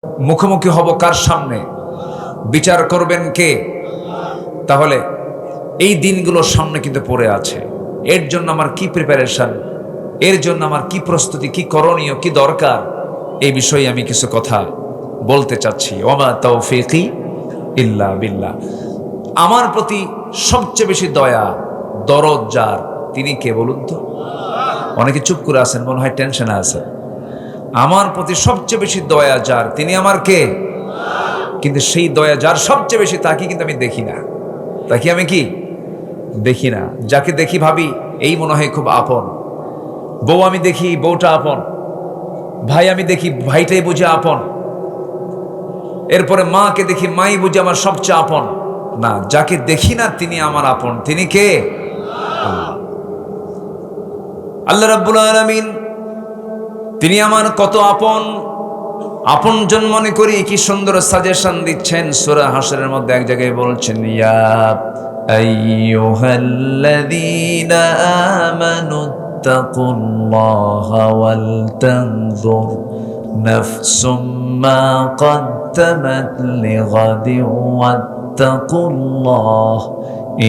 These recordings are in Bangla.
মুখোমুখি হব কার সামনে, বিচার করবেন কে? তাহলে এই দিনগুলোর সামনে কিন্তু পড়ে আছে। এর জন্য আমার কি প্রিপারেশন, এর জন্য আমার কি প্রস্তুতি, কি করণীয়, কি দরকার, এই বিষয়ে আমি কিছু কথা বলতে চাচ্ছি। ওমা তাওফীকি ইল্লা বিল্লাহ। আমার প্রতি সবচেয়ে বেশি দয়া দরদ যার, তিনি কে বলুন তো? অনেকে চুপ করে আছেন, মনে হয় টেনশনে আছেন। আমার প্রতি সবচেয়ে বেশি দয়া যার, তিনি আমার কে? কিন্তু সেই দয়া যার সবচেয়ে বেশি, তাকে কিন্তু আমি দেখি না। তাকে আমি কি দেখি না। যাকে দেখি ভাবি এই মনে হয় খুব আপন। বউ আমি দেখি বউটা আপন, ভাই আমি দেখি ভাইটাই বুঝে আপন, এরপরে মাকে দেখি মাই বুঝে আমার সবচেয়ে আপন। না, যাকে দেখি না তিনি আমার আপন। তিনি কে? আল্লাহ। আল্লাহ রাব্বুল আলামিন তিনি আমার কত আপন, আপনজন মনে করি কি সুন্দর সাজেশন দিচ্ছেন সূরা হাশরের মধ্যে এক জায়গায় বলছেন, ইয়া আইয়ুহাল্লাযীনা আমানু তাকুল্লাহা ওয়াল তানজুর নাফসুম মা কদ্দামাত লিগাদিন ওয়াত্তাকুল্লাহ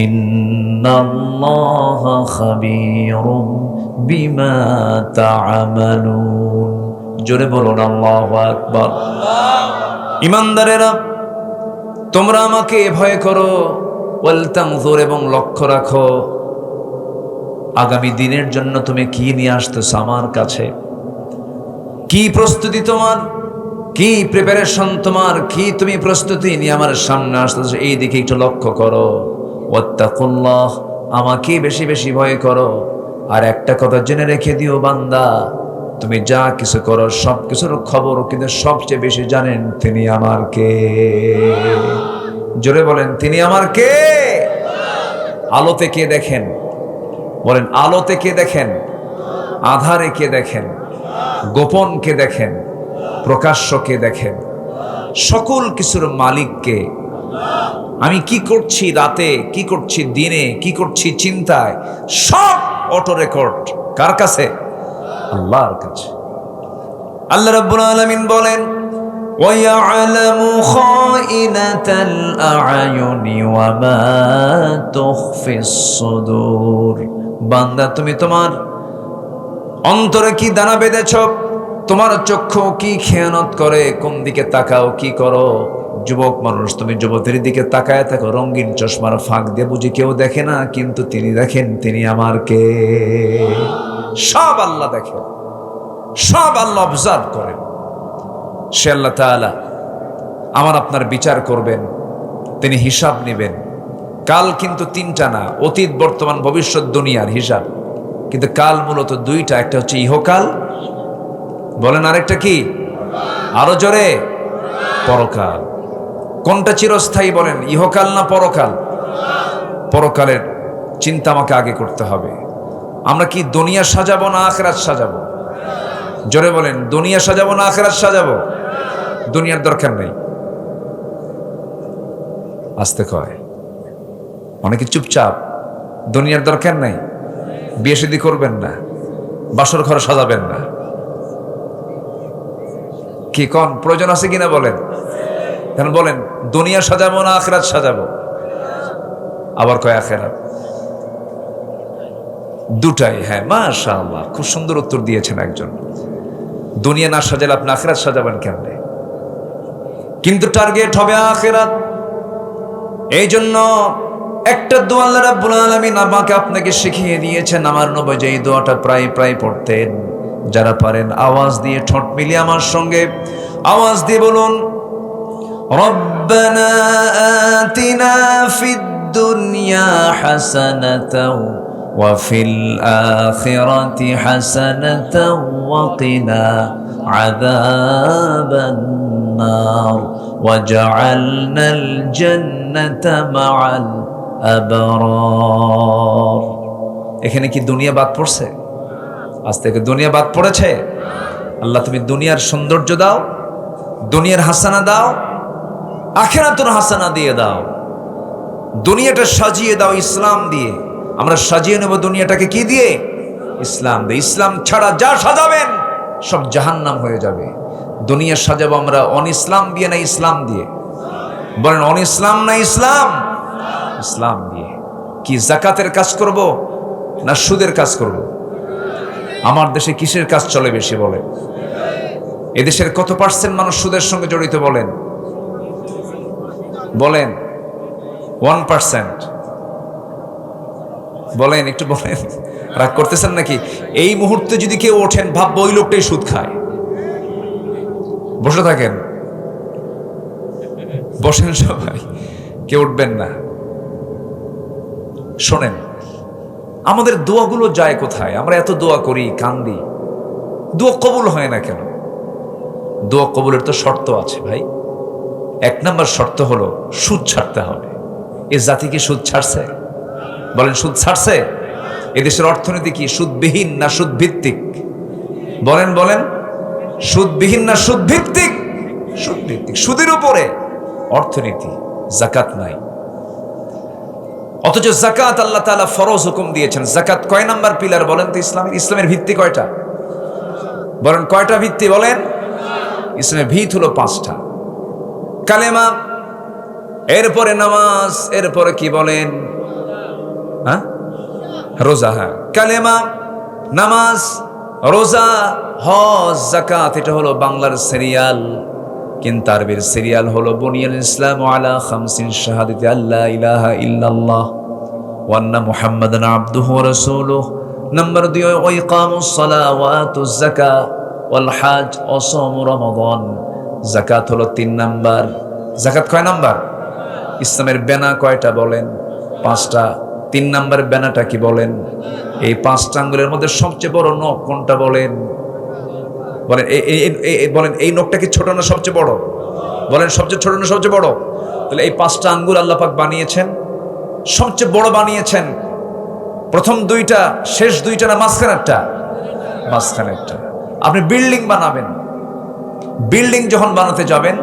ইন্নাল্লাহা খাবীরুম বিমা তা'মালুন। জোরে বলুন আল্লাহু আকবার। ঈমানদারেরা, তোমরা আমাকে ভয় করো, ওয়াল তানজুর, এবং লক্ষ্য রাখো আগামী দিনের জন্য তুমি কি নিয়ে আসতেছো আমার কাছে, কি প্রস্তুতি তোমার, কি প্রিপারেশন তোমার, কি তুমি প্রস্তুতি নিয়ে আমার সামনে আসতেছো, এই দিকে একটু লক্ষ্য করো। ওয়াত্তাকুল্লাহ, আমাকে বেশি বেশি ভয় করো। আর একটা কথা জেনে রেখে দিও বান্দা, তুমি যা কিছু করো সব কিছুর খবর কিন্তু সবচেয়ে বেশি জানেন তিনি আমার কে। জোরে বলেন, তিনি আমার কে? আলোতে কে দেখেন? বলেন, আলোতে কে দেখেন? আধারে কে দেখেন? গোপন কে দেখেন? প্রকাশ্য কে দেখেন? সকল কিছুর মালিক কে? আমি কি করছি রাতে, কি করছি দিনে, কি করছি চিন্তায়, সব অটো রেকর্ড কার কাছে? আল্লাহর কাছে। আল্লাহ রাব্বুল আলামিন বলেন, ওয়ায়ালামু খাইনাতাল আ'য়ুনি ওয়া মা তুখফিস সুদূর। বান্দা, তুমি তোমার অন্তরে কি দানা বেঁধেছ, তোমার চক্ষু কি খেয়ানত করে, কোন দিকে তাকাও, কি করো। যুবক মানুষ, তুমি যুবতীর দিকে তাকায় থাকো, রঙিন চশমার ফাঁক দিয়ে বুঝি কেউ দেখে না, কিন্তু তিনি দেখেন তিনি আমার কে। সব আল্লাহ দেখেন, সব আল্লাহ অবজার্ভ করেন। সে আল্লাহ তাআলা আমার আপনার বিচার করবেন, তিনি হিসাব নেবেন। কাল কিন্তু তিনটা না, অতীত বর্তমান ভবিষ্যৎ দুনিয়ার হিসাব। কিন্তু কাল মূলত দুইটা, একটা হচ্ছে ইহকাল, বলেন আরেকটা কি? আরো জোরে, পরকাল। কোনটা চিরস্থায়ী বলেন, ইহকাল না পরকাল? পরকালের চিন্তা আমাকে আগে করতে হবে। আমরা কি দুনিয়া সাজাবো না আখিরাত সাজাবো? জোরে বলেন, দুনিয়া সাজাবো না আখিরাত সাজাবো? দুনিয়ার দরকার নেই। আস্তে কয়, অনেকে চুপচাপ। দুনিয়ার দরকার নাই, বিয়ে শাদী করবেন না, বাসর ঘর সাজাবেন না। কি কোন প্রয়োজন আছে কিনা বলেন? কেন বলেন, দুনিয়া সাজাবো না আখিরাত সাজাবো? আবার কয় আখিরাত। দুটাই। হ্যাঁ, মাশাআল্লাহ, খুব সুন্দর উত্তর দিয়েছেন একজন। দুনিয়া না সাজালে আপনি আখিরাত সাজাবেন কেমনে? কিন্তু টার্গেট হবে আখিরাত। এই জন্য একটা দোয়া আল্লাহ রাব্বুল আলামিন আমাকে আপনাকে শিখিয়ে দিয়েছেন। আমার নবী যে এই দোয়াটা প্রায় প্রায় পড়তেন। যারা পারেন আওয়াজ দিয়ে ঠোঁট মিলিয়ে আমার সঙ্গে আওয়াজ দিয়ে বলুন, রব্বানা আতিনা ফিদ দুনিয়া হাসানাতাও ওয়া ফিল আখিরাতি হাসানাতাও ওয়া কিনা আযাবান নার ওয়াজআলনাল জান্নাতা মাআল আবরার। এখানে কি দুনিয়া বাদ পড়ছে? আজ থেকে দুনিয়া বাদ পড়েছে? আল্লাহ, তুমি দুনিয়ার সৌন্দর্য দাও, দুনিয়ার হাসানা দাও, আখিরাতুর হাসানা দিয়ে দাও। দুনিয়াটা সাজিয়ে দাও ইসলাম দিয়ে। আমরা সাজিয়ে নেব দুনিয়াটাকে কি দিয়ে? ইসলাম দিয়ে। ইসলাম ছাড়া যা সাজাবেন সব জাহান্নাম হয়ে যাবে। দুনিয়া সাজাবো আমরা অন ইসলাম দিয়ে না ইসলাম দিয়ে? বলেন অন ইসলাম না ইসলাম? ইসলাম দিয়ে। কি জাকাতের কাজ করব না সুদের কাজ করব? আমার দেশে কিসের কাজ চলে বেশি বলে? এদেশের কত পার্সেন্ট মানুষ সুদের সঙ্গে জড়িত বলেন? বলেন 1%। বলেন, একটু বলেন। রাগ করতেছেন নাকি? এই মুহূর্তে যদি কেউ ওঠেন, ভাববো ওই লোকটাই সুদ খায়। বসে থাকেন, বসেন সবাই, কেউ উঠবেন না। শোনেন, আমাদের দোয়াগুলো যায় কোথায়? আমরা এত দোয়া করি, কান্দি, দোয়া কবুল হয় না কেন? দোয়া কবুলের তো শর্ত আছে ভাই। 1 নম্বর শর্ত হলো সুদ ছাড়তে হবে। এ জাতি কি সুদ ছাড়ছে? বলেন, সুদ ছাড়ছে? এদেশের অর্থনীতি কি সুদবিহীন না সুদ ভিত্তিক? বলেন বলেন, সুদবিহীন না সুদ ভিত্তিক? সুদ ভিত্তিক। সুদের উপরে অর্থনীতি। যাকাত নাই। অথচ যাকাত আল্লাহ তাআলা ফরজ হুকুম দিয়েছেন। যাকাত কয় নাম্বার পিলার বলেন তো ইসলামের? ইসলামের ভিত্তি কয়টা বলেন? কয়টা ভিত্তি বলেন? ইসলামের ভিত হলো 5টা। কালেমা, এরপরে নামাজ, এরপরে কি বলেন? হ্যাঁ, রোজা। হ্যাঁ, কালেমা, নামাজ, রোজা, হজ, যাকাত। এটা হলো বাংলার সিরিয়াল, কিন্তু আরবির সিরিয়াল হলো বুনিয়াল ইসলাম আলা খামসিন শাহাদাতি আল্লা ইলাহা ইল্লাল্লাহ ওয়া আন্না মুহাম্মাদান আবদুহু ওয়া রাসূলুহু। নাম্বার 2 ওয়া ইকামুস সালাহ ওয়া আতুজ যাকাত ওয়াল হজ ওয়া সাওম রমাদান। যাকাত হলো 3 নাম্বার। যাকাত কয় নাম্বার? ইসলামের বেনা কয়টা বলেন? 5টা। 3 নাম্বার বেনাটা কি বলেন? এই 5টা আঙ্গুলের মধ্যে সবচেয়ে বড় নখ কোনটা বলেন? বলেন, বলেন এই নখটা কি ছোট না সবচেয়ে বড়? বলেন, সবচেয়ে ছোট না সবচেয়ে বড়? তাহলে এই 5টা আঙ্গুল আল্লাহ পাক বানিয়েছেন, সবচেয়ে বড় বানিয়েছেন। প্রথম 2টা, শেষ 2টা না মাঝখানেরটা? মাঝখানেরটা। আপনি বিল্ডিং বানাবেন, বিল্ডিং যখন বানাতে যাবেন,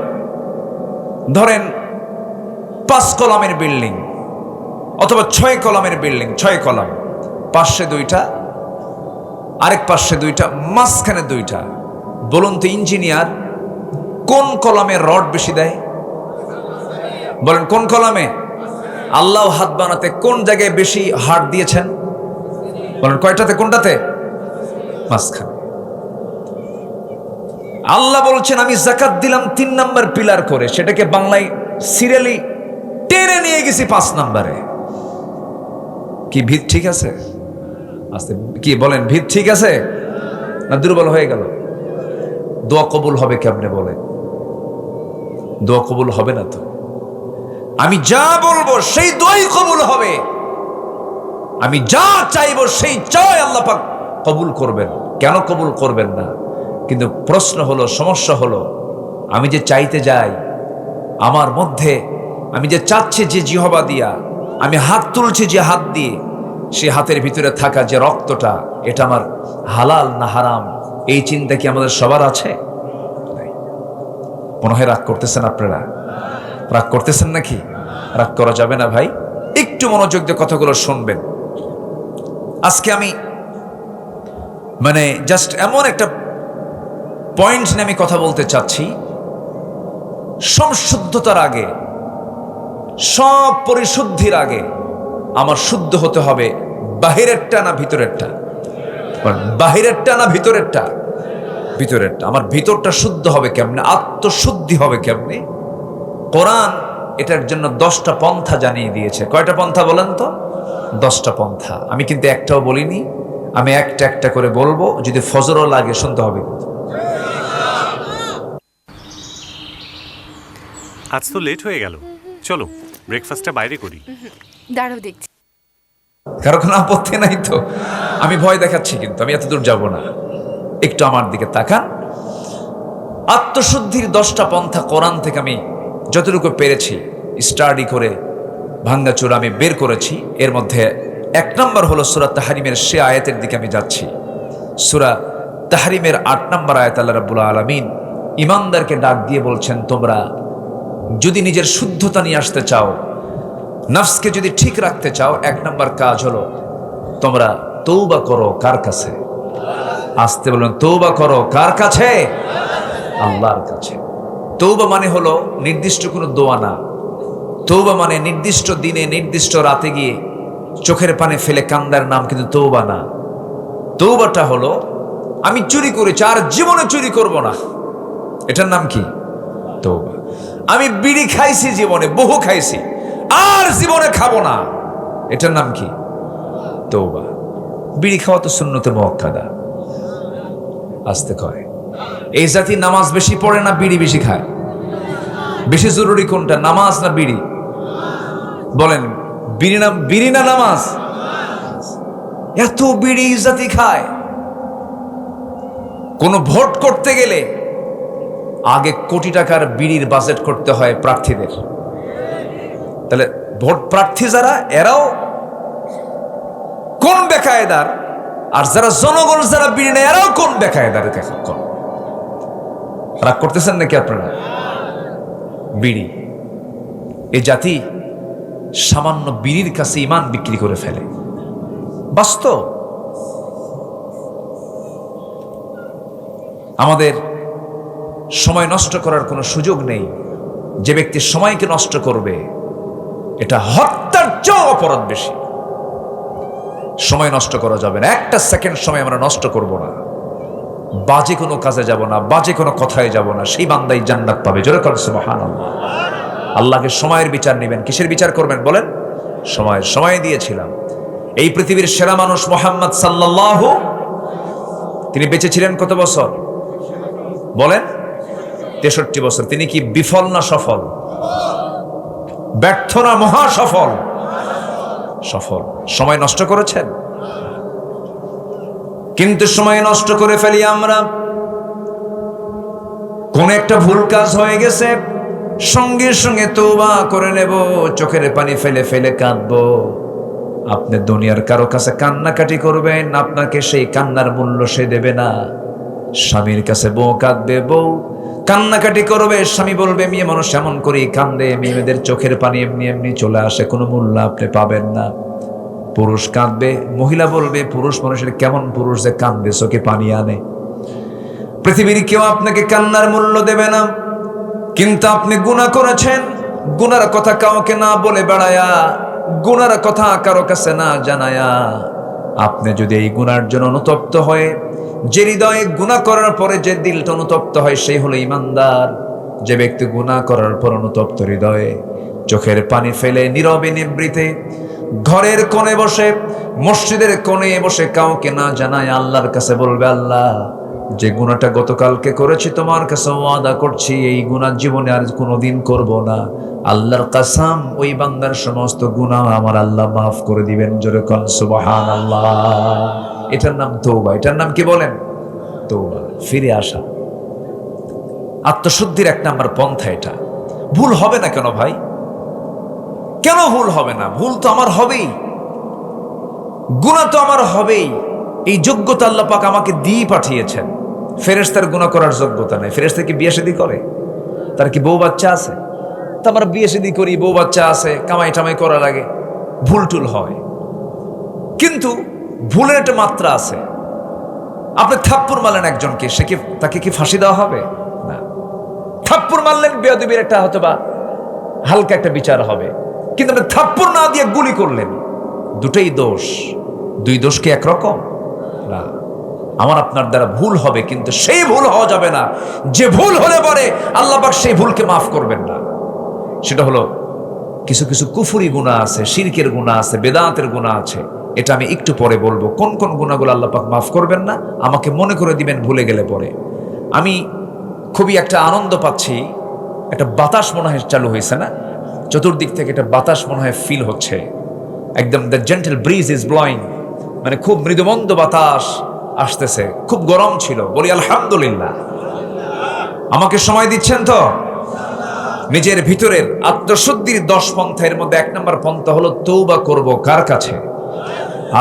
ধরেন 5 কলামের বিল্ডিং অথবা 6 কলামের বিল্ডিং, 6 কলাম, পাশে 2টা, আরেক পাশে 2টা, মাঝখানে 2টা। বলুন তো ইঞ্জিনিয়ার কোন কলামে রড বেশি দেয়? বলেন, কোন কলামে? আল্লাহ হাত বানাতে কোন জায়গায় বেশি হাত দিয়েছেন? বলেন, কয়টাতে? কোনটাতে? মাঝখানে। আল্লাহ বলছেন আমি যাকাত দিলাম 3 নাম্বার পিলার করে, সেটাকে বাংলায় সিরিয়ালি টেনে নিয়ে গেছি 5 নাম্বারে। কি ভিত ঠিক আছে? আস্তে কি বলেন, ভিত ঠিক আছে না দুর্বল হয়ে গেল? দোয়া কবুল হবে কেমনে বলে? দোয়া কবুল হবে না তো। আমি যা বলবো সেই দোয়াই কবুল হবে। আমি যা চাইবো সেই চাই আল্লাহ পাক কবুল করবেন। কেন কবুল করবেন না? কিন্তু প্রশ্ন হলো, সমস্যা হলো, আমি যে চাইতে যাই, আমার মধ্যে আমি যে চাচ্ছি যে জিহবা দিয়া, আমি হাত তুলছি যে হাত দিয়ে, সে হাতের ভিতরে থাকা যে রক্তটা, এটা আমার হালাল না হারাম, এই চিন্তা কি আমাদের সবার আছে? মনে হয় রাগ করতেছেন আপনারা? রাগ করতেছেন নাকি? রাগ করা যাবে না ভাই, একটু মনোযোগ দিয়ে কথাগুলো শুনবেন। আজকে আমি মানে জাস্ট এমন একটা পয়েন্ট নিয়ে আমি কথা বলতে চাচ্ছি। সংশুদ্ধতার আগে, সব পরিশুদ্ধির আগে আমার শুদ্ধ হতে হবে বাহিরেরটা না ভিতরেরটা? বাহিরেরটা না ভিতরেরটা? ভিতরেরটা। আমার ভিতরটা শুদ্ধ হবে কেমনে? আত্মশুদ্ধি হবে কেমনে? কোরআন এটার জন্য 10টা পন্থা জানিয়ে দিয়েছে। কয়টা পন্থা বলেন তো? 10টা পন্থা। আমি কিন্তু একটাও বলিনি, আমি একটা একটা করে বলবো, যদি ফজরও লাগে শুনতে হবে। আজ তো লেট হয়ে গেল, চলো ব্রেকফাস্টটা বাইরে করি। দাঁড়াও দেখছি। কারো কোনো আপত্তি নাই তো? আমি ভয় দেখাচ্ছি কিন্তু আমি এত দূর যাব না, একটু আমার দিকে তাকান। আত্মশুদ্ধির 10টা পন্থা কোরআন থেকে আমি যতটুকু পেরেছি স্টাডি করে ভাঙ্গাচোরা আমি বের করেছি। এর মধ্যে 1 নম্বর হলো সূরা তাহরিমের সে আয়াতের দিকে আমি যাচ্ছি। সূরা তাহরিমের 8 নম্বর আয়াত আল্লাহ রাব্বুল আলামিন ঈমানদারকে ডাক দিয়ে বলছেন, তোমরা যদি নিজের শুদ্ধতা নিয়ে আসতে চাও, নফসকে যদি ঠিক রাখতে চাও, 1 নম্বর কাজ হলো তোমরা তওবা করো। কার কাছে? আসতে বলুন, তওবা করো কার কাছে? আল্লাহর কাছে। তওবা মানে হলো নির্দিষ্ট কোনো দোয়া না। তওবা মানে নির্দিষ্ট দিনে নির্দিষ্ট রাতে গিয়ে চোখের পানি ফেলে কান্দার নাম কিন্তু তওবা না। তওবাটা হলো আমি চুরি করেছি, আর জীবনে চুরি করব না, এটার নাম কি? তওবা। আমি বিড়ি খাইছি জীবনে, বহু খাইছি, আর জীবনে খাবো না, এটার নাম কি? তওবা। বিড়ি খাওয়া তো সুন্নতে মুআক্কাদা। আসতে কয় এই জাতি নামাজ বেশি পড়ে না বিড়ি বেশি খায়? বেশি জরুরি কোনটা, নামাজ না বিড়ি? বলেন, বিড়ি না নামাজ? এত বিড়ি জাতি খায়। কোন ভোট করতে গেলে আগে কোটি টাকার বিড়ির বাজেট করতে হয় প্রার্থীদের। তাহলে ভোট প্রার্থী যারা, এরাও কোন বেকায়দার, আর যারা জনগণ যারা বিড়ি নেয় এরাও কোন বেকায়দার। রাগ করতেছেন নাকি আপনারা? বিড়ি, এই জাতি সামান্য বিড়ির কাছে ইমান বিক্রি করে ফেলে। বাস্তব। আমাদের সময় নষ্ট করার কোনো সুযোগ নেই। যে ব্যক্তি সময়কে নষ্ট করবে, এটা হত্যার চেয়েও অপরাধ বেশি। সময় নষ্ট করা যাবে না, একটা সেকেন্ড সময় আমরা নষ্ট করব না। বাজে কোনো কাজে যাব না, বাজে কোনো কথায় যাব না, সেই বান্দাই জান্নাত পাবে। জোরে করেন সুবহানাল্লাহ। আল্লাহকে সময়ের বিচার নেবেন। কিসের বিচার করবেন বলেন? সময় দিয়েছিলাম। এই পৃথিবীর সেরা মানুষ মুহাম্মদ সাল্লাল্লাহু, তিনি বেঁচে ছিলেন কত বছর বলেন? 63 বছর। তিনি কি বিফল না সফল? ব্যর্থ না মহা সফল? সফল। সময় নষ্ট করেছেন, কিন্তু সময় নষ্ট করে ফেলি আমরা। কোন একটা ভুল কাজ হয়ে গেছে, সঙ্গে সঙ্গে তওবা করে নেব, চোখের পানি ফেলে ফেলে কাঁদবো। আপনি দুনিয়ার কারো কাছে কান্নাকাটি করবেন, আপনাকে সেই কান্নার মূল্য সে দেবে না। স্বামীর কাছে বউ কাঁদবে, বউ কান্নাকাটি করবে, স্বামী বলবে মেয়ে মানুষ এমন করে কান্দে, মেয়েদের চোখের পানি এমনি এমনি চলে আসে, কোনো মূল্য আপনি পাবেন না। পুরুষ কাঁদবে, মহিলা বলবে পুরুষ মানুষের কেমন পুরুষ যে কান্দে, চোখে পানি আনে। পৃথিবীর কেউ আপনাকে কান্নার মূল্য দেবে না। কিন্তু আপনি গুনাহ করেছেন, গুনার কথা কাউকে না বলে বেড়ায়া, গুনার কথা কারো কাছে না জানায়া, আপনি যদি এই গুনার জন্য অনুতপ্ত হয়ে, যে হৃদয়ে গুনাহ করার পরে যে দিলটা অনুতপ্ত হয়, সেই হলো ইমানদার। যে ব্যক্তি গুনাহ করার পর অনুতপ্ত হৃদয়ে চোখের পানি ফেলে নীরবে নিভৃতে ঘরের কোণে বসে, মসজিদের কোণে বসে, কাউকে না জানায় আল্লাহর কাছে বলবে, আল্লাহ যে গুনাহটা গতকালকে করেছি, তোমার কাছে ওয়াদা করছি এই গুনাহ জীবনে আর কোনোদিন করব না। আল্লাহর কসম, ওই বান্দার সমস্ত গুনাহ আমার আল্লাহ মাফ করে দিবেন। জোরে কোন সুবহানাল্লাহ। এটার নাম তওবা। এটার নাম কি বলেন? তওবা। ফিরে আসা, আত্মশুদ্ধির এক নাম্বার পন্থা এটা। ভুল হবে না কেন ভাই? কেন ভুল হবে না? ভুল তো আমার হবেই, গুনাহ তো আমার হবেই। এই যোগ্যতা আল্লাহ পাক আমাকে দিয়ে পাঠিয়েছেন। ফেরেশতার গুনাহ করার যোগ্যতা নেই। ফেরেশতা কি বিয়ে শাদী করে? তার কি বউ বাচ্চা আছে? তা আমরা বিয়ে শাদী করি, বউ বাচ্চা আছে, কামাই টামাই করার আগে ভুল টুল হয়। কিন্তু ভুলের একটা মাত্রা আছে। আপনি থাপ্পড় মারলেন একজনকে, তাকে কি ফাঁসি দেওয়া হবে? না। থাপ্পড় মারলেন, বেয়াদবির একটা হয়তোবা হালকা একটা বিচার হবে। কিন্তু আপনি থাপ্পড় না দিয়ে গুলি করলেন, দুটোই দোষ। দুই দোষ কি একরকম না? আমার আপনার দ্বারা ভুল হবে, কিন্তু সেই ভুল হওয়া যাবে না যে ভুল হলে পরে আল্লাহ পাক সেই ভুলকে মাফ করবেন না। সেটা হলো কিছু কিছু কুফরি গুনাহ আছে, শিরকের গুনাহ আছে, বেদাতের গুনাহ আছে। এটা আমি একটু পরে বলবো, কোন কোন গুনাহগুলো আল্লাহ পাক মাফ করবেন না, আমাকে মনে করে দিবেন ভুলে গেলে পরে। আমি খুবই একটা আনন্দ পাচ্ছি, একটা বাতাস মনে হয় চালু হয়েছে না, চতুর্দিক থেকে একটা বাতাস মনে হয় ফিল হচ্ছে, একদম the gentle bridge is blowing, মানে খুব মৃদুমন্দ বাতাস আসতেছে। খুব গরম ছিল, বলি আলহামদুলিল্লাহ। আমাকে সময় দিচ্ছেন তো? নিজের ভিতরের আত্মশুদ্ধির 10 পন্থার মধ্যে 1 নম্বর পন্থা হলো তওবা করব কার কাছে?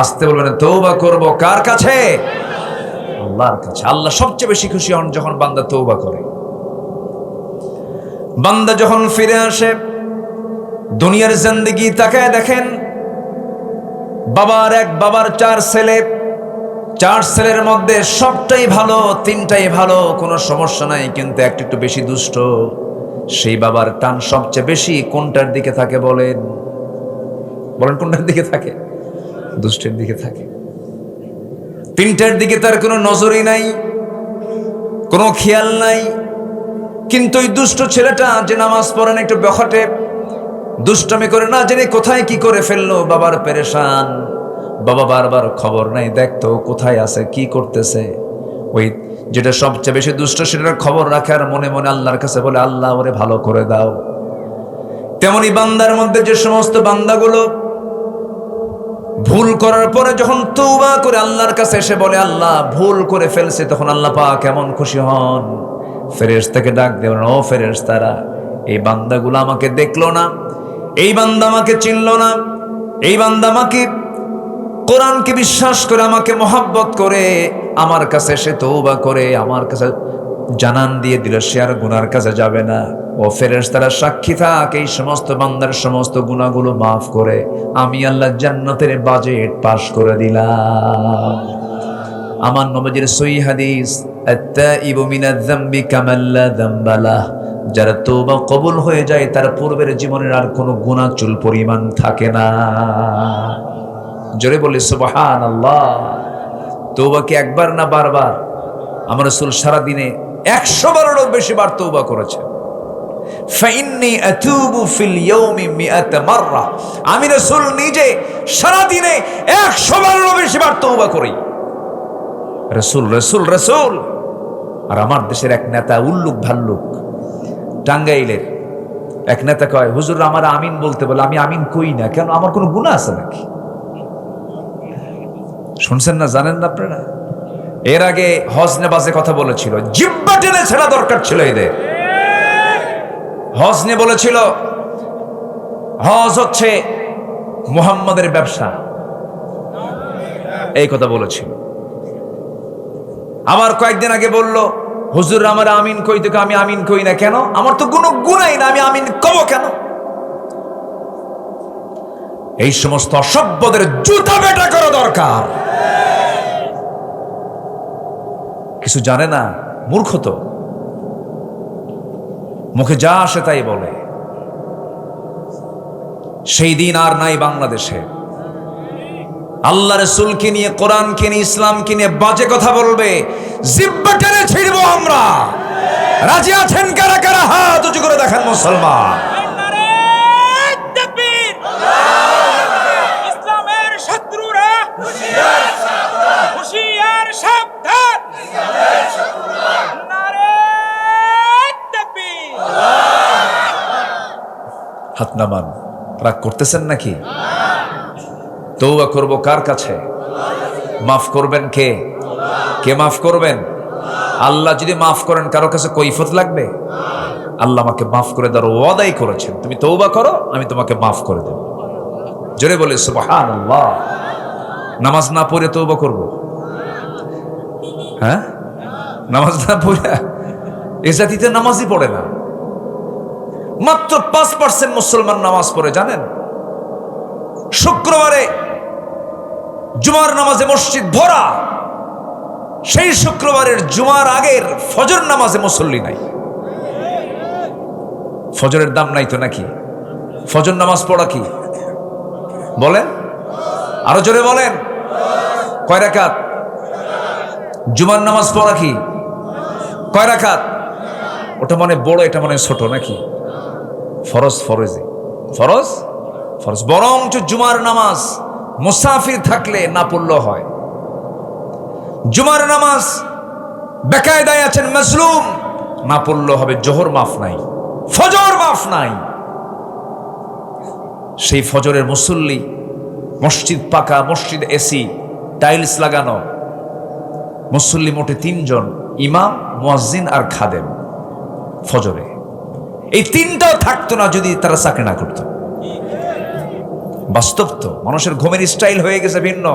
আসতে বলবেন, তওবা করব কার কাছে? আল্লাহর কাছে। আল্লাহ সবচেয়ে বেশি খুশি হন যখন বান্দা তওবা করে। বান্দা যখন ফিরে আসে, দুনিয়ার জিন্দেগি তাকায় দেখেন, বাবার 4 ছেলে, 4 ছেলের মধ্যে সবটাই ভালো, 3টাই ভালো, কোনো সমস্যা নাই, কিন্তু একটা একটু বেশি দুষ্ট। সেই বাবার টান সবচেয়ে বেশি কোনটার দিকে থাকে বলেন? বলেন কোনটার দিকে থাকে? দুষ্টের দিকে থাকে। 3টার দিকে তার কোনো নজরই নাই, কোনো খেয়াল নাই। কিন্তু ওই দুষ্ট ছেলেটা যে নামাজ পড়ে না, একটু বখাটে, দুষ্টামি করে, না জেনে কোথায় কি করে ফেললো, বাবার পেরেশান। বাবা বারবার খবর নাই, দেখতো কোথায় আছে, কি করতেছে। ওই যেটা সবচেয়ে বেশি দুষ্ট সেটার খবর রাখে আর মনে মনে আল্লাহর কাছে বলে, আল্লাহ ওরে ভালো করে দাও। তেমনি বান্দার মধ্যে যে সমস্ত বান্দাগুলো ভুল করার পরে যখন তওবা করে আল্লাহর কাছে এসে বলে, আল্লাহ ভুল করে ফেলছে, তখন আল্লাহ পাক কেমন খুশি হন। ফেরেশতাকে ডাক দেন, ও ফেরেশতারা, এই বান্দাগুলো আমাকে দেখলো না, এই বান্দা আমাকে চিনলো না, এই বান্দা আমাকে কোরআনকে বিশ্বাস করে, আমাকে মহব্বত করে, আমার কাছে এসে তওবা করে আমার কাছে জানান দিয়ে দিল, সে আর গুনার কাছে যাবে না। ও ফেরেশতারা সাক্ষী থাক, এই সমস্ত বান্দার সমস্ত গুনাহগুলো মাফ করে আমি আল্লাহ জান্নাতের বাজেট পাস করে দিলাম। আমার নবীর সহিহ হাদিস, আত-তাইবু মিনাজ যামবি কামান লা যামবা লাহ, যার তওবা কবুল হয়ে যায় তার পূর্বের জীবনের আর কোনো গুনাহ চুল পরিমাণ থাকে না। জোরে বলি সুবহানাল্লাহ। তওবা কি একবার না বারবার? আমার রাসূল সারা দিনে 100 বারেরও বেশি বার তওবা করেছে। ফাইন্নী আতুবু ফিল ইয়াউমি 100 মাররা, আমি রাসূল নিজে সারা দিনে 100 বারেরও বেশি বার তওবা করি। রাসূল রাসূল রাসূল। আর আমার দেশের এক নেতা উল্লুক ভাল্লুক, টাঙ্গাইলের এক নেতা কয়, হুজুর আমার আমিন বলতে বলে, আমি আমিন কই না কেন, আমার কোনো গুনাহ আছে নাকি? শুনছেন না, জানেন না আপনারা? এর আগে হজ নেবাজে কথা বলেছিল, জিব্বা টেনে ছেড়া দরকার ছিল এদের। হজ নিয়ে বলেছিল হজ হচ্ছে মুহাম্মাদের ব্যবসা, এই কথা বলেছিল। আবার কয়েকদিন আগে বলল, হুজুর আমার আমিন কই, থেকে আমি আমিন কই না কেন, আমার তো কোনো গুনাই না, আমি আমিন কব কেন? এই সমস্ত অসভ্যদের জুতা বেটা করা দরকার। কিছু জানে না, মূর্খ তো, মুখে যা আসে তাই বলে। সেই দিন আর নাই বাংলাদেশে। আল্লাহ রাসূলকে নিয়ে, কোরআনকে নিয়ে, ইসলামকে নিয়ে বাজে কথা বলবে, জিহ্বা টেনে ছিড়বো আমরা। রাজি আছেন কারা কারা? হাত উঁচু করে দেখেন মুসলমান। ইসলামের শত্রুরা হুঁশিয়ার সাবধান। নারে তাকবীর। হাত নামান। রাগ করতেছেন নাকি? তওবা করব কার কাছে? মাফ করবেন কে? কে মাফ করবেন? আল্লাহ যদি মাফ করেন কারো কাছে কৈফিয়ত লাগবে? আল্লাহ আমাকে মাফ করে দেওয়ার ওয়াদাই করেছেন, তুমি তওবা করো আমি তোমাকে মাফ করে দেব। জোরে বলে সুবহানাল্লাহ। নামাজ না পড়ে তওবা করব? হ্যাঁ, নামাজ না পড়ে? এ জাতিতে নামাজই পড়ে না। মাত্র 5% মুসলমান নামাজ পড়ে, জানেন? শুক্রবারে জুমার নামাজে মসজিদ ভরা, সেই শুক্রবারের জুমার আগের ফজর নামাজে মুসল্লি নাই। ফজরের দাম নাই তো নাকি? ফজর নামাজ পড়া কি বলেন? আরো জোরে বলেন। কয় রাকাত? জুমার নামাজ পড়া কি কয় রাকাত? ওটা মানে বড়, এটা মানে ছোট নাকি? ফরজ ফরজে ফরজ ফরজ। বরঞ্চ জুমার নামাজ মুসাফির থাকলে না পড়লেও হয়। জুমার নামাজ বেকায়দায় আছেন, মাজলুম, না পড়লেও হবে। জোহর মাফ নাই, ফজর মাফ নাই। সেই ফজরের মুসল্লি, মসজিদ পাকা, মসজিদ এসি, টাইলস লাগানো, মুসল্লি মোটে 3 জন, ইমাম, মুয়াজ্জিন আর খাদেম। ফজরে এই 3টাও থাকতো না যদি তারা চাকরি না করতো। বাস্তব তো, মানুষের ঘুমের স্টাইল হয়ে গেছে ভিন্ন।